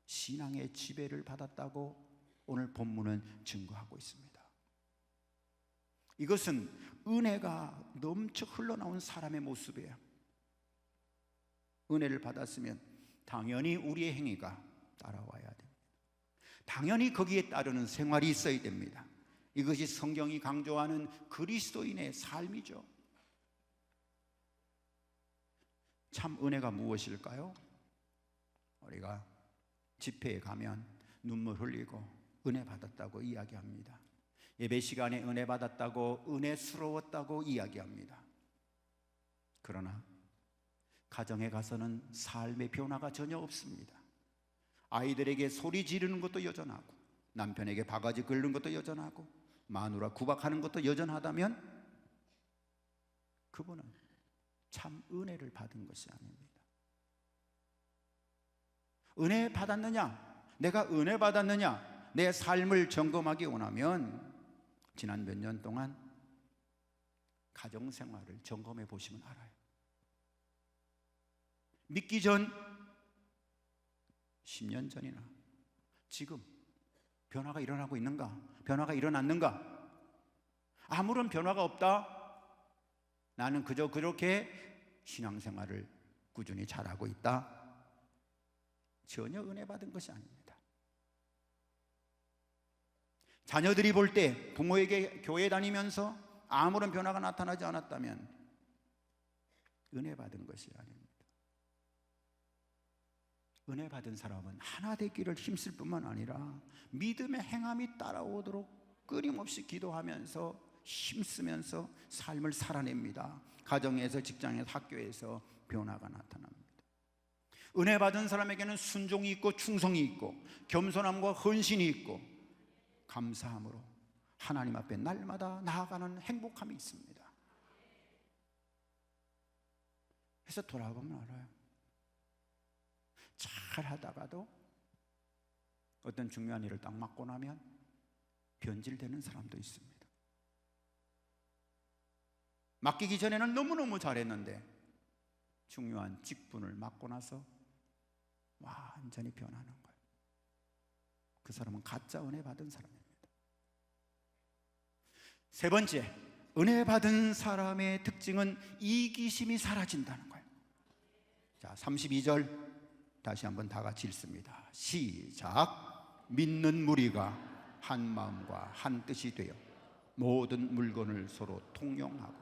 신앙의 지배를 받았다고 오늘 본문은 증거하고 있습니다. 이것은 은혜가 넘쳐 흘러나온 사람의 모습이에요. 은혜를 받았으면 당연히 우리의 행위가 따라와야 됩니다. 당연히 거기에 따르는 생활이 있어야 됩니다. 이것이 성경이 강조하는 그리스도인의 삶이죠. 참 은혜가 무엇일까요? 우리가 집회에 가면 눈물 흘리고 은혜 받았다고 이야기합니다. 예배 시간에 은혜 받았다고, 은혜스러웠다고 이야기합니다. 그러나 가정에 가서는 삶의 변화가 전혀 없습니다. 아이들에게 소리 지르는 것도 여전하고, 남편에게 바가지 긁는 것도 여전하고, 마누라 구박하는 것도 여전하다면 그분은 참 은혜를 받은 것이 아닙니다. 은혜 받았느냐? 내가 은혜 받았느냐? 내 삶을 점검하기 원하면 지난 몇 년 동안 가정생활을 점검해 보시면 알아요. 믿기 전 10년 전이나 지금 변화가 일어나고 있는가? 변화가 일어났는가? 아무런 변화가 없다? 나는 그저 그렇게 신앙생활을 꾸준히 잘하고 있다? 전혀 은혜 받은 것이 아닙니다. 자녀들이 볼 때 부모에게 교회 다니면서 아무런 변화가 나타나지 않았다면 은혜 받은 것이 아닙니다. 은혜 받은 사람은 하나 되기를 힘쓸 뿐만 아니라 믿음의 행함이 따라오도록 끊임없이 기도하면서 힘쓰면서 삶을 살아냅니다. 가정에서, 직장에서, 학교에서 변화가 나타납니다. 은혜 받은 사람에게는 순종이 있고 충성이 있고 겸손함과 헌신이 있고 감사함으로 하나님 앞에 날마다 나아가는 행복함이 있습니다. 그래서 돌아보면 알아요. 잘 하다가도 어떤 중요한 일을 딱 맡고 나면 변질되는 사람도 있습니다. 맡기기 전에는 너무너무 잘했는데 중요한 직분을 맡고 나서 완전히 변하는 거예요. 그 사람은 가짜 은혜 받은 사람입니다. 세 번째, 은혜 받은 사람의 특징은 이기심이 사라진다는 거예요. 자, 32절 다시 한번 다 같이 읽습니다. 시작. 믿는 무리가 한 마음과 한 뜻이 되어 모든 물건을 서로 통용하고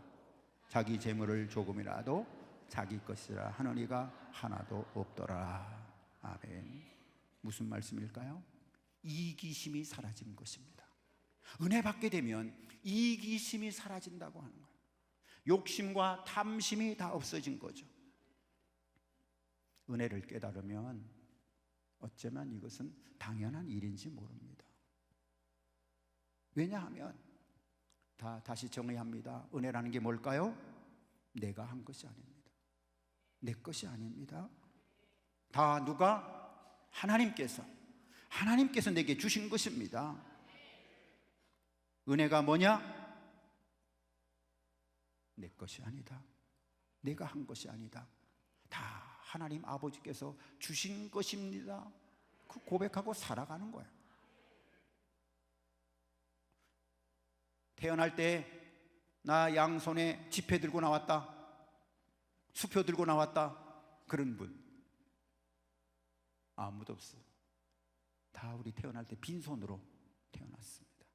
자기 재물을 조금이라도 자기 것이라 하는 이가 하나도 없더라. 아멘. 무슨 말씀일까요? 이기심이 사라진 것입니다. 은혜 받게 되면 이기심이 사라진다고 하는 거예요. 욕심과 탐심이 다 없어진 거죠. 은혜를 깨달으면 어쩌면 이것은 당연한 일인지 모릅니다. 왜냐하면 다시 정의합니다. 은혜라는 게 뭘까요? 내가 한 것이 아닙니다. 내 것이 아닙니다. 다 누가? 하나님께서 하나님께서 내게 주신 것입니다. 은혜가 뭐냐? 내 것이 아니다. 내가 한 것이 아니다. 다 하나님 아버지께서 주신 것입니다. 그 고백하고 살아가는 거예요. 태어날 때 나 양손에 지폐 들고 나왔다, 수표 들고 나왔다, 그런 분 아무도 없어. 다 우리 태어날 때 빈손으로 태어났습니다.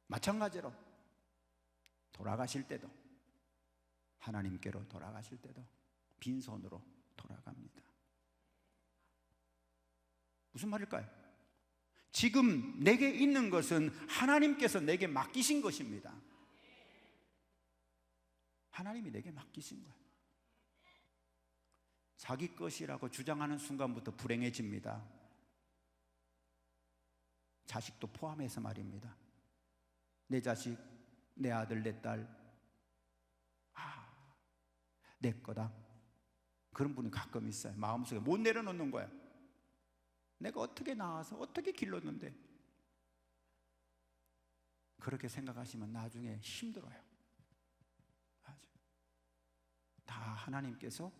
마찬가지로 돌아가실 때도, 하나님께로 돌아가실 때도 빈손으로 돌아갑니다. 무슨 말일까요? 지금 내게 있는 것은 하나님께서 내게 맡기신 것입니다. 하나님이 내게 맡기신 거예요. 자기 것이라고 주장하는 순간부터 불행해집니다. 자식도 포함해서 말입니다. 내 자식, 내 아들, 내 딸, 내 거다. 그런 분이 가끔 있어요. 마음속에 못 내려놓는 거야. 내가 어떻게 낳아서 어떻게 길렀는데. 그렇게 생각하시면 나중에 힘들어요. 다 하나님께서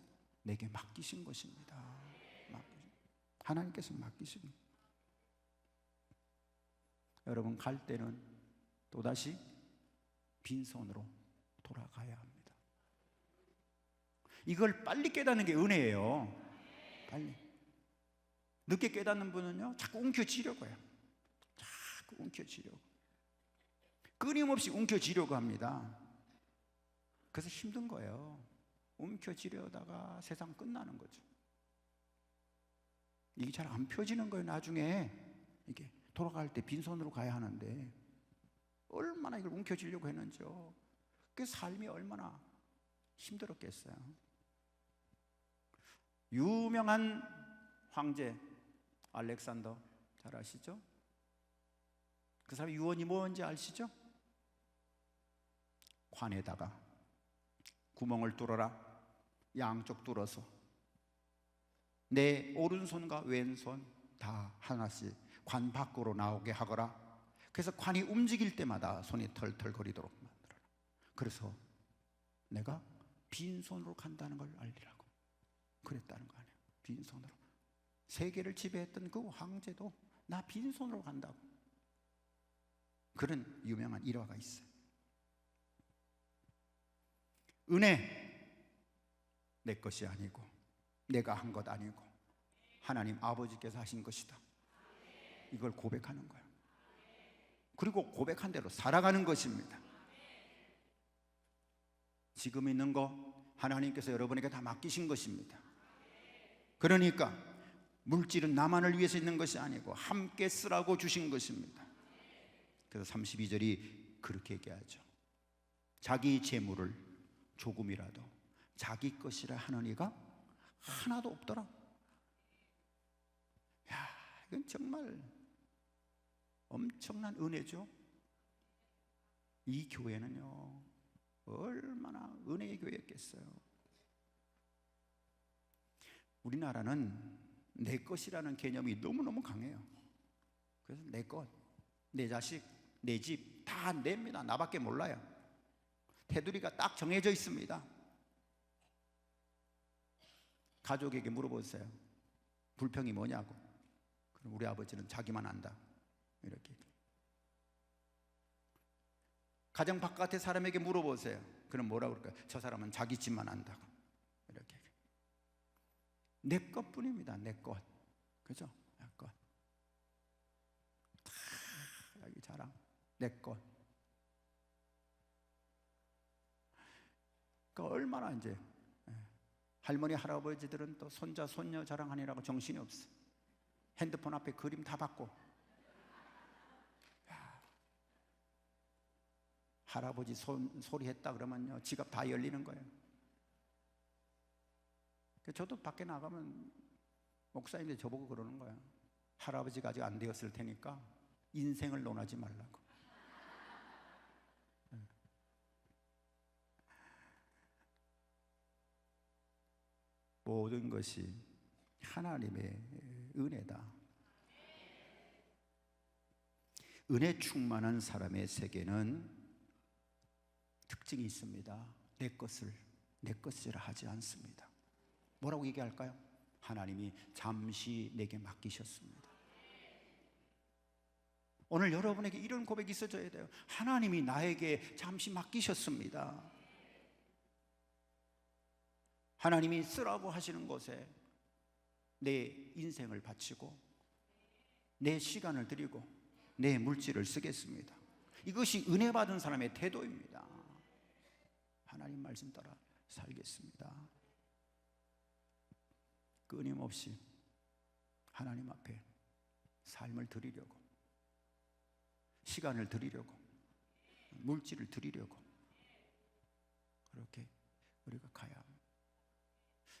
내게 맡기신 것입니다. 하나님께서 맡기신 것입니다. 여러분, 갈 때는 또다시 빈손으로 돌아가야 합니다. 이걸 빨리 깨닫는 게 은혜예요. 빨리. 늦게 깨닫는 분은요, 자꾸 움켜쥐려고 해요. 자꾸 움켜쥐려고. 끊임없이 움켜쥐려고 합니다. 그래서 힘든 거예요. 움켜쥐려다가 세상 끝나는 거죠. 이게 잘 안 펴지는 거예요. 나중에 이게 돌아갈 때 빈손으로 가야 하는데 얼마나 이걸 움켜쥐려고 했는지요. 그 삶이 얼마나 힘들었겠어요. 유명한 황제 알렉산더 잘 아시죠? 그 사람의 유언이 뭔지 아시죠? 관에다가 구멍을 뚫어라. 양쪽 뚫어서 내 오른손과 왼손 다 하나씩 관 밖으로 나오게 하거라. 그래서 관이 움직일 때마다 손이 털털거리도록 만들어라. 그래서 내가 빈손으로 간다는 걸 알리라고 그랬다는 거 아니에요. 빈손으로. 세계를 지배했던 그 황제도 나 빈손으로 간다고. 그런 유명한 일화가 있어요. 은혜, 내 것이 아니고 내가 한 것 아니고 하나님 아버지께서 하신 것이다. 이걸 고백하는 거예요. 그리고 고백한 대로 살아가는 것입니다. 지금 있는 거 하나님께서 여러분에게 다 맡기신 것입니다. 그러니까 물질은 나만을 위해서 있는 것이 아니고 함께 쓰라고 주신 것입니다. 그래서 32절이 그렇게 얘기하죠. 자기 재물을 조금이라도 자기 것이라 하는 이가 하나도 없더라. 야, 이건 정말 엄청난 은혜죠. 이 교회는요, 얼마나 은혜의 교회였겠어요. 우리나라는 내 것이라는 개념이 너무너무 강해요. 그래서 내 것, 내 자식, 내 집 다 냅니다. 나밖에 몰라요. 테두리가 딱 정해져 있습니다. 가족에게 물어보세요. 불평이 뭐냐고. 그럼 우리 아버지는 자기만 안다. 이렇게. 가정 바깥의 사람에게 물어보세요. 그럼 뭐라고 그럴까요? 저 사람은 자기 집만 안다고. 이렇게. 내 것뿐입니다. 내 것. 그죠? 내 것. 다 여기 자랑. 내 것. 그러니까 얼마나 이제 할머니 할아버지들은 또 손자 손녀 자랑하느라고 정신이 없어. 핸드폰 앞에 그림 다 받고. 할아버지 소리 했다 그러면요 지갑 다 열리는 거예요. 저도 밖에 나가면 목사님들이 저보고 그러는 거예요. 할아버지가 아직 안 되었을 테니까 인생을 논하지 말라고. 모든 것이 하나님의 은혜다. 은혜 충만한 사람의 세계는 특징이 있습니다. 내 것이라 하지 않습니다. 뭐라고 얘기할까요? 하나님이 잠시 내게 맡기셨습니다. 오늘 여러분에게 이런 고백이 있어져야 돼요. 하나님이 나에게 잠시 맡기셨습니다. 하나님이 쓰라고 하시는 것에 내 인생을 바치고 내 시간을 드리고 내 물질을 쓰겠습니다. 이것이 은혜 받은 사람의 태도입니다. 하나님 말씀 따라 살겠습니다. 끊임없이 하나님 앞에 삶을 드리려고, 시간을 드리려고, 물질을 드리려고 그렇게 우리가 가야 합니다.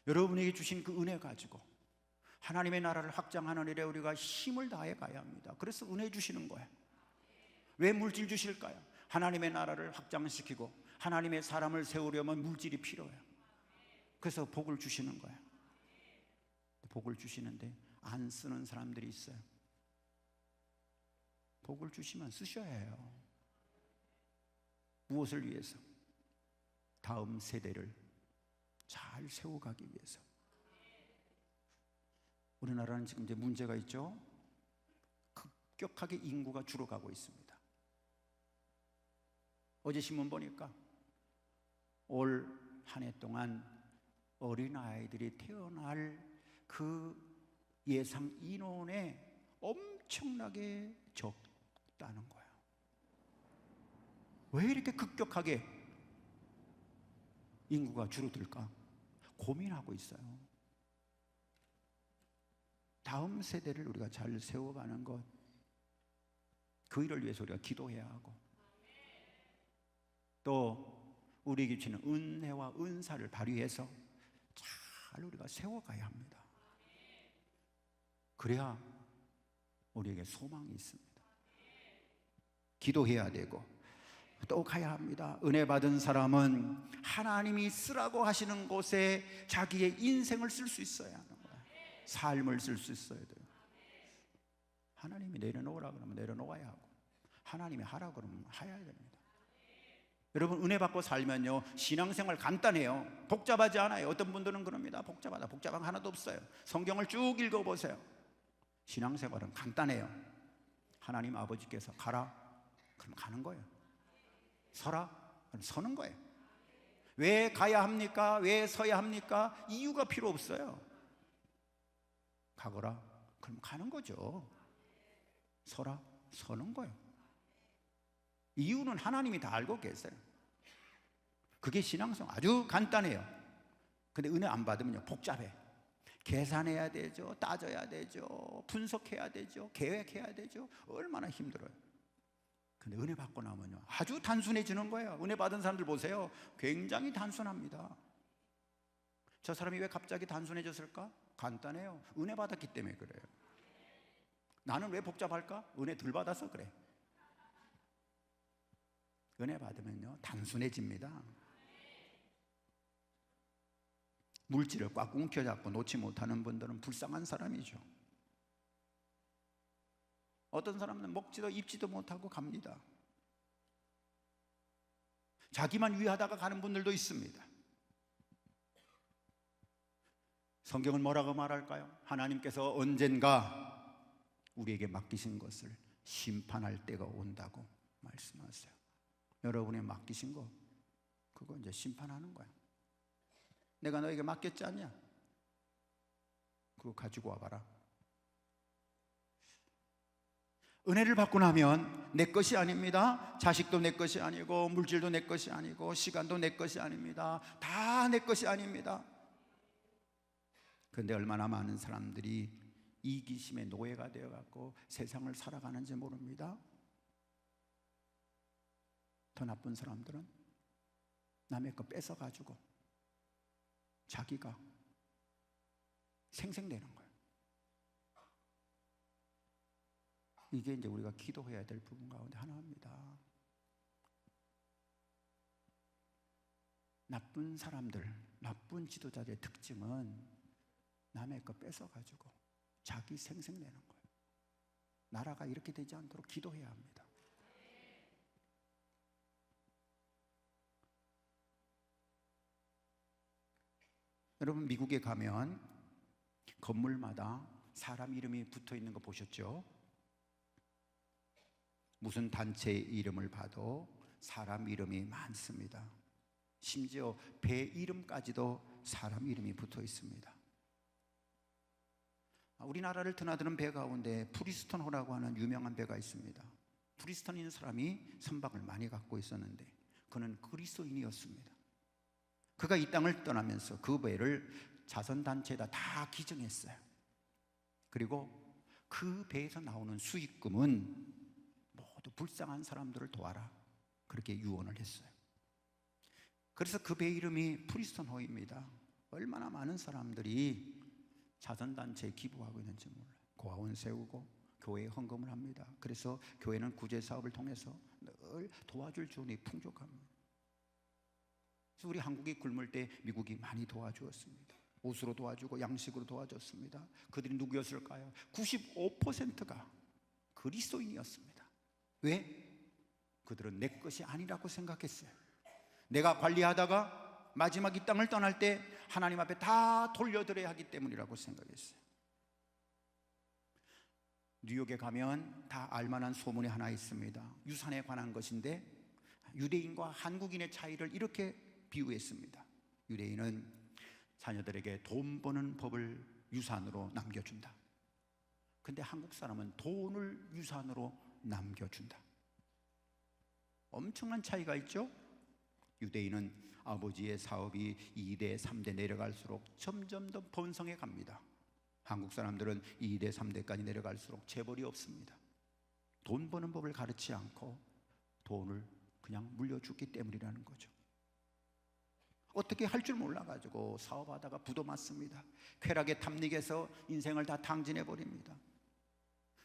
여러분에게 주신 그 은혜 가지고 하나님의 나라를 확장하는 일에 우리가 힘을 다해 가야 합니다. 그래서 은혜 주시는 거예요. 왜 물질 주실까요? 하나님의 나라를 확장시키고 하나님의 사람을 세우려면 물질이 필요해요. 그래서 복을 주시는 거예요. 복을 주시는데 안 쓰는 사람들이 있어요. 복을 주시면 쓰셔야 해요. 무엇을 위해서? 다음 세대를 잘 세워가기 위해서. 우리나라는 지금 이제 문제가 있죠. 급격하게 인구가 줄어가고 있습니다. 어제 신문 보니까 올 한 해 동안 어린아이들이 태어날 그 예상 인원에 엄청나게 적다는 거예요. 왜 이렇게 급격하게 인구가 줄어들까? 고민하고 있어요. 다음 세대를 우리가 잘 세워가는 것, 그 일을 위해서 우리가 기도해야 하고, 또 우리에게 주는 은혜와 은사를 발휘해서 잘 우리가 세워가야 합니다. 그래야 우리에게 소망이 있습니다. 기도해야 되고 또 가야 합니다. 은혜 받은 사람은 하나님이 쓰라고 하시는 곳에 자기의 인생을 쓸 수 있어야 하는 거예요. 삶을 쓸 수 있어야 돼요. 하나님이 내려놓으라 그러면 내려놓아야 하고, 하나님이 하라 그러면 해야 됩니다. 여러분, 은혜 받고 살면요, 신앙생활 간단해요. 복잡하지 않아요. 어떤 분들은 그럽니다. 복잡하다. 복잡한 거 하나도 없어요. 성경을 쭉 읽어보세요. 신앙생활은 간단해요. 하나님 아버지께서 가라, 그럼 가는 거예요. 서라, 그럼 서는 거예요. 왜 가야 합니까? 왜 서야 합니까? 이유가 필요 없어요. 가거라, 그럼 가는 거죠. 서라, 서는 거예요. 이유는 하나님이 다 알고 계세요. 그게 신앙성 아주 간단해요. 근데 은혜 안 받으면요, 복잡해. 계산해야 되죠. 따져야 되죠. 분석해야 되죠. 계획해야 되죠. 얼마나 힘들어요. 근데 은혜 받고 나면요, 아주 단순해지는 거예요. 은혜 받은 사람들 보세요. 굉장히 단순합니다. 저 사람이 왜 갑자기 단순해졌을까? 간단해요. 은혜 받았기 때문에 그래요. 나는 왜 복잡할까? 은혜 덜 받아서 그래. 은혜 받으면요, 단순해집니다. 물질을 꽉 움켜잡고 놓지 못하는 분들은 불쌍한 사람이죠. 어떤 사람은 먹지도 입지도 못하고 갑니다. 자기만 위하다가 가는 분들도 있습니다. 성경은 뭐라고 말할까요? 하나님께서 언젠가 우리에게 맡기신 것을 심판할 때가 온다고 말씀하세요. 여러분이 맡기신 거, 그거 이제 심판하는 거야. 내가 너에게 맡겼지 않냐? 그거 가지고 와봐라. 은혜를 받고 나면 내 것이 아닙니다. 자식도 내 것이 아니고, 물질도 내 것이 아니고, 시간도 내 것이 아닙니다. 다 내 것이 아닙니다. 그런데 얼마나 많은 사람들이 이기심의 노예가 되어갖고 세상을 살아가는지 모릅니다. 더 나쁜 사람들은 남의 거 뺏어가지고 자기가 생생내는 거예요. 이게 이제 우리가 기도해야 될 부분 가운데 하나입니다. 나쁜 사람들, 나쁜 지도자들의 특징은 남의 거 뺏어가지고 자기 생색내는 거예요. 나라가 이렇게 되지 않도록 기도해야 합니다. 여러분, 미국에 가면 건물마다 사람 이름이 붙어 있는 거 보셨죠? 무슨 단체 이름을 봐도 사람 이름이 많습니다. 심지어 배 이름까지도 사람 이름이 붙어 있습니다. 우리나라를 드나드는 배 가운데 프리스턴호라고 하는 유명한 배가 있습니다. 프리스턴인 사람이 선박을 많이 갖고 있었는데 그는 그리스도인이었습니다. 그가 이 땅을 떠나면서 그 배를 자선단체에다 다 기증했어요. 그리고 그 배에서 나오는 수익금은 모두 불쌍한 사람들을 도와라, 그렇게 유언을 했어요. 그래서 그 배 이름이 프리스턴호입니다. 얼마나 많은 사람들이 자선단체에 기부하고 있는지 몰라요. 고아원 세우고 교회에 헌금을 합니다. 그래서 교회는 구제사업을 통해서 늘 도와줄 주원이 풍족합니다. 그래서 우리 한국이 굶을 때 미국이 많이 도와주었습니다. 옷으로 도와주고 양식으로 도와줬습니다. 그들이 누구였을까요? 95%가 그리스도인이었습니다. 왜? 그들은 내 것이 아니라고 생각했어요. 내가 관리하다가 마지막 이 땅을 떠날 때 하나님 앞에 다 돌려드려야 하기 때문이라고 생각했어요. 뉴욕에 가면 다 알만한 소문이 하나 있습니다. 유산에 관한 것인데 유대인과 한국인의 차이를 이렇게 비유했습니다. 유대인은 자녀들에게 돈 버는 법을 유산으로 남겨준다. 근데 한국 사람은 돈을 유산으로 남겨준다. 엄청난 차이가 있죠? 유대인은 아버지의 사업이 2대, 3대 내려갈수록 점점 더 번성해 갑니다. 한국 사람들은 2대, 3대까지 내려갈수록 재벌이 없습니다. 돈 버는 법을 가르치지 않고 돈을 그냥 물려주기 때문이라는 거죠. 어떻게 할 줄 몰라가지고 사업하다가 부도 맞습니다. 쾌락의 탐닉에서 인생을 다 탕진해 버립니다.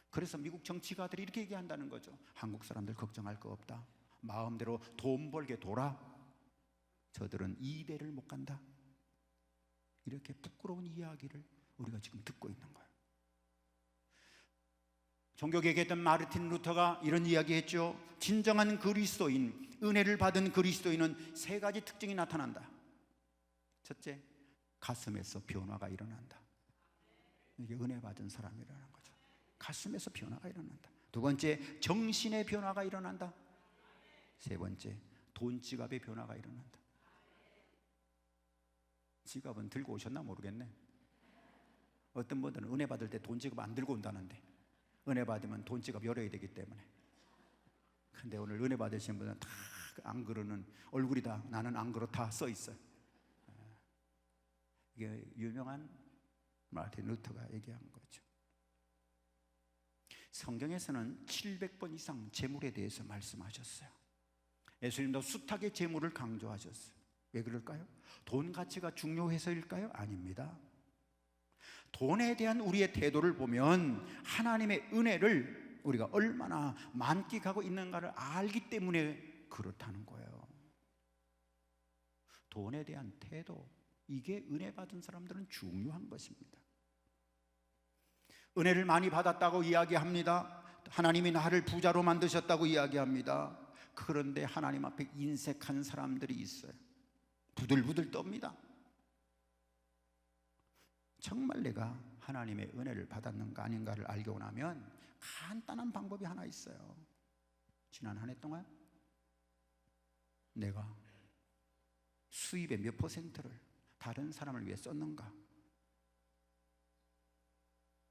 그래서 미국 정치가들이 이렇게 얘기한다는 거죠. 한국 사람들 걱정할 거 없다. 마음대로 돈 벌게 돌아. 저들은 2대를 못 간다. 이렇게 부끄러운 이야기를 우리가 지금 듣고 있는 거예요. 종교개혁했던 마르틴 루터가 이런 이야기했죠. 진정한 그리스도인, 은혜를 받은 그리스도인은 3가지 특징이 나타난다. 첫째, 가슴에서 변화가 일어난다. 이게 은혜 받은 사람이라는 거죠. 가슴에서 변화가 일어난다. 두 번째, 정신의 변화가 일어난다. 세 번째, 돈 지갑의 변화가 일어난다. 지갑은 들고 오셨나 모르겠네. 어떤 분들은 은혜 받을 때 돈 지갑 안 들고 온다는데, 은혜 받으면 돈 지갑 열어야 되기 때문에. 근데 오늘 은혜 받으신 분은 다 안 그러는 얼굴이 다 나는 안 그렇다 써 있어요. 이게 유명한 마르틴 루터가 얘기한 거죠. 성경에서는 700번 이상 재물에 대해서 말씀하셨어요. 예수님도 숱하게 재물을 강조하셨어요. 왜 그럴까요? 돈 가치가 중요해서일까요? 아닙니다. 돈에 대한 우리의 태도를 보면 하나님의 은혜를 우리가 얼마나 만끽하고 있는가를 알기 때문에 그렇다는 거예요. 돈에 대한 태도, 이게 은혜 받은 사람들은 중요한 것입니다. 은혜를 많이 받았다고 이야기합니다. 하나님이 나를 부자로 만드셨다고 이야기합니다. 그런데 하나님 앞에 인색한 사람들이 있어요. 부들부들 떱니다. 정말 내가 하나님의 은혜를 받았는가 아닌가를 알고 나면 간단한 방법이 하나 있어요. 지난 한 해 동안 내가 수입의 몇 %를 다른 사람을 위해 썼는가?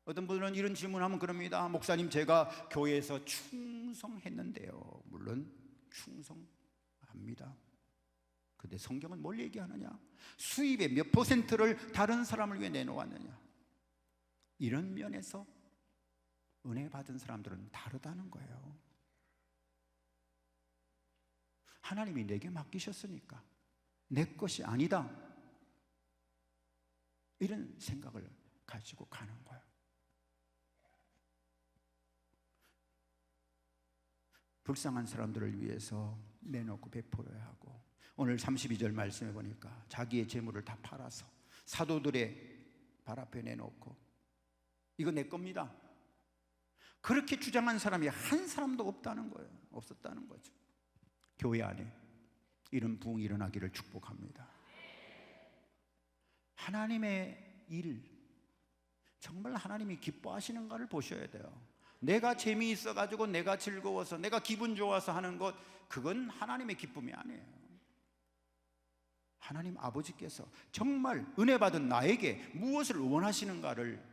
어떤 분들은 이런 질문하면 그럽니다. 목사님, 제가 교회에서 충성했는데요. 물론 충성합니다. 근데 성경은 뭘 얘기하느냐? 수입의 몇 %를 다른 사람을 위해 내놓았느냐? 이런 면에서 은혜 받은 사람들은 다르다는 거예요. 하나님이 내게 맡기셨으니까 내 것이 아니다, 이런 생각을 가지고 가는 거예요. 불쌍한 사람들을 위해서 내놓고 베풀어야 하고, 오늘 32절 말씀해 보니까 자기의 재물을 다 팔아서 사도들의 발 앞에 내놓고, 이거 내 겁니다. 그렇게 주장한 사람이 한 사람도 없다는 거예요. 없었다는 거죠. 교회 안에 이런 부흥이 일어나기를 축복합니다. 하나님의 일, 정말 하나님이 기뻐하시는가를 보셔야 돼요. 내가 재미있어가지고, 내가 즐거워서, 내가 기분 좋아서 하는 것, 그건 하나님의 기쁨이 아니에요. 하나님 아버지께서 정말 은혜 받은 나에게 무엇을 원하시는가를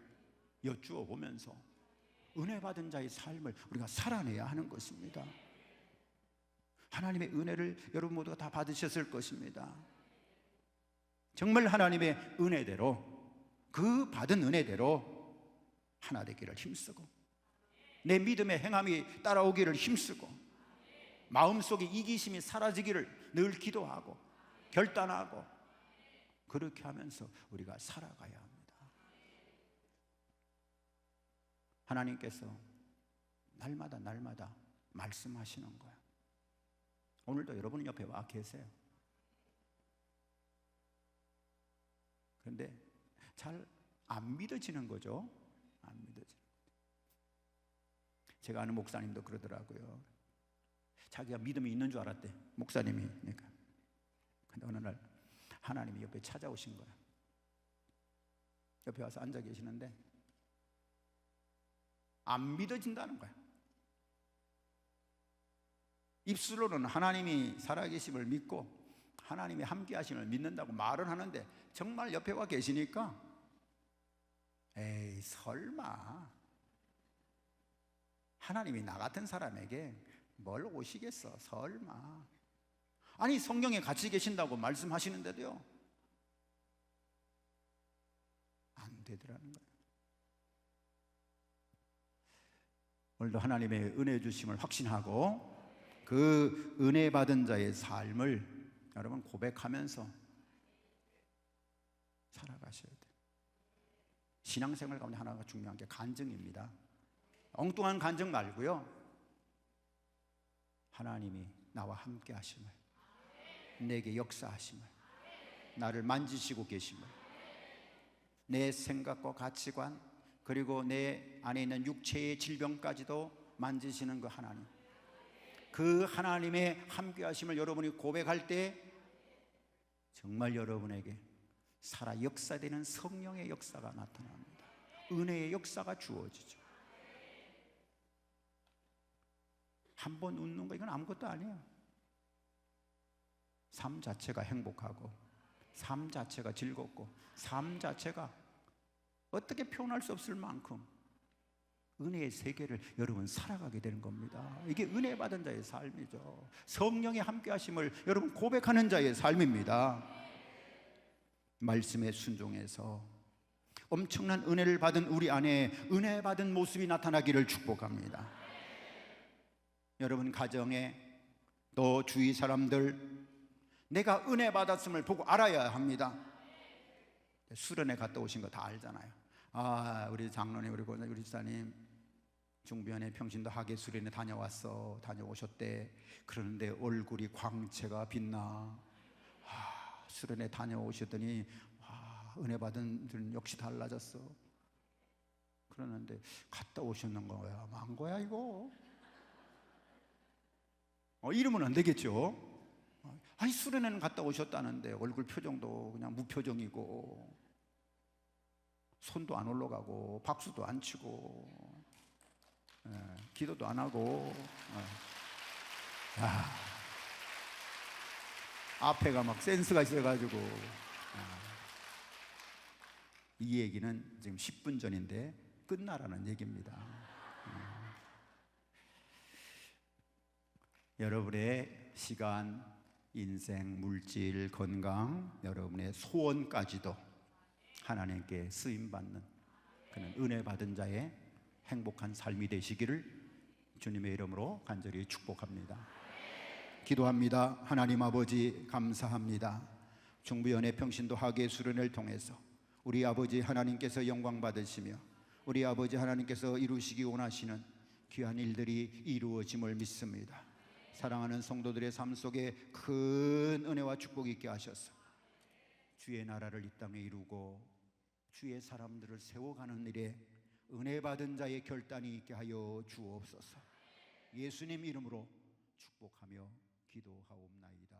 여쭈어 보면서 은혜 받은 자의 삶을 우리가 살아내야 하는 것입니다. 하나님의 은혜를 여러분 모두가 다 받으셨을 것입니다. 정말 하나님의 은혜대로, 그 받은 은혜대로 하나 되기를 힘쓰고, 내 믿음의 행함이 따라오기를 힘쓰고, 마음속에 이기심이 사라지기를 늘 기도하고 결단하고, 그렇게 하면서 우리가 살아가야 합니다. 하나님께서 날마다 말씀하시는 거예요. 오늘도 여러분 옆에 와 계세요. 그런데 잘 안 믿어지는 거죠. 안 믿어지는 거죠. 제가 아는 목사님도 그러더라고요. 자기가 믿음이 있는 줄 알았대, 목사님이. 그러니까. 근데 어느 날 하나님이 옆에 찾아오신 거야. 옆에 와서 앉아 계시는데 안 믿어진다는 거야. 입술로는 하나님이 살아계심을 믿고 하나님이 함께하심을 믿는다고 말은 하는데, 정말 옆에 와 계시니까 에이, 설마 하나님이 나 같은 사람에게 뭘 오시겠어, 설마. 아니, 성경에 같이 계신다고 말씀하시는데도요, 안 되더라는 거예요. 오늘도 하나님의 은혜 주심을 확신하고 그 은혜 받은 자의 삶을 여러분 고백하면서 살아가셔야 돼요. 신앙생활 가운데 하나가 중요한 게 간증입니다. 엉뚱한 간증 말고요, 하나님이 나와 함께 하심을, 내게 역사하심을, 나를 만지시고 계심을, 내 생각과 가치관, 그리고 내 안에 있는 육체의 질병까지도 만지시는 그 하나님, 그 하나님의 함께 하심을 여러분이 고백할 때 정말 여러분에게 살아 역사되는 성령의 역사가 나타납니다. 은혜의 역사가 주어지죠. 한 번 웃는 거, 이건 아무것도 아니에요. 삶 자체가 행복하고, 삶 자체가 즐겁고, 삶 자체가 어떻게 표현할 수 없을 만큼 은혜의 세계를 여러분 살아가게 되는 겁니다. 이게 은혜 받은 자의 삶이죠. 성령의 함께 하심을 여러분 고백하는 자의 삶입니다. 말씀에 순종해서 엄청난 은혜를 받은 우리 안에 은혜 받은 모습이 나타나기를 축복합니다. 여러분 가정에, 또 주위 사람들, 내가 은혜 받았음을 보고 알아야 합니다. 수련회 갔다 오신 거 다 알잖아요. 아, 우리 장로님, 우리 지사님 중부연의 평신도 하계 수련회 다녀오셨대. 그러는데 얼굴이 광채가 빛나. 수련회 다녀오셨더니 은혜 받은 분 역시 달라졌어. 그러는데 갔다 오셨는 거야, 망 거야 이거? 이러면 안 되겠죠. 아니, 수련회는 갔다 오셨다는데 얼굴 표정도 그냥 무표정이고, 손도 안 올라가고, 박수도 안 치고, 기도도 안 하고, 앞에가 막 센스가 있어가지고. 이 얘기는 지금 10분 전인데 끝나라는 얘기입니다. 여러분의 시간, 인생, 물질, 건강, 여러분의 소원까지도 하나님께 쓰임받는 그런 은혜 받은 자의 행복한 삶이 되시기를 주님의 이름으로 간절히 축복합니다. 기도합니다. 하나님 아버지, 감사합니다. 중부연의 평신도 하계 수련회를 통해서 우리 아버지 하나님께서 영광 받으시며 우리 아버지 하나님께서 이루시기 원하시는 귀한 일들이 이루어짐을 믿습니다. 사랑하는 성도들의 삶 속에 큰 은혜와 축복이 있게 하셔서 주의 나라를 이 땅에 이루고 주의 사람들을 세워가는 일에 은혜 받은 자의 결단이 있게 하여 주옵소서. 예수님 이름으로 축복하며 기도하옵나이다.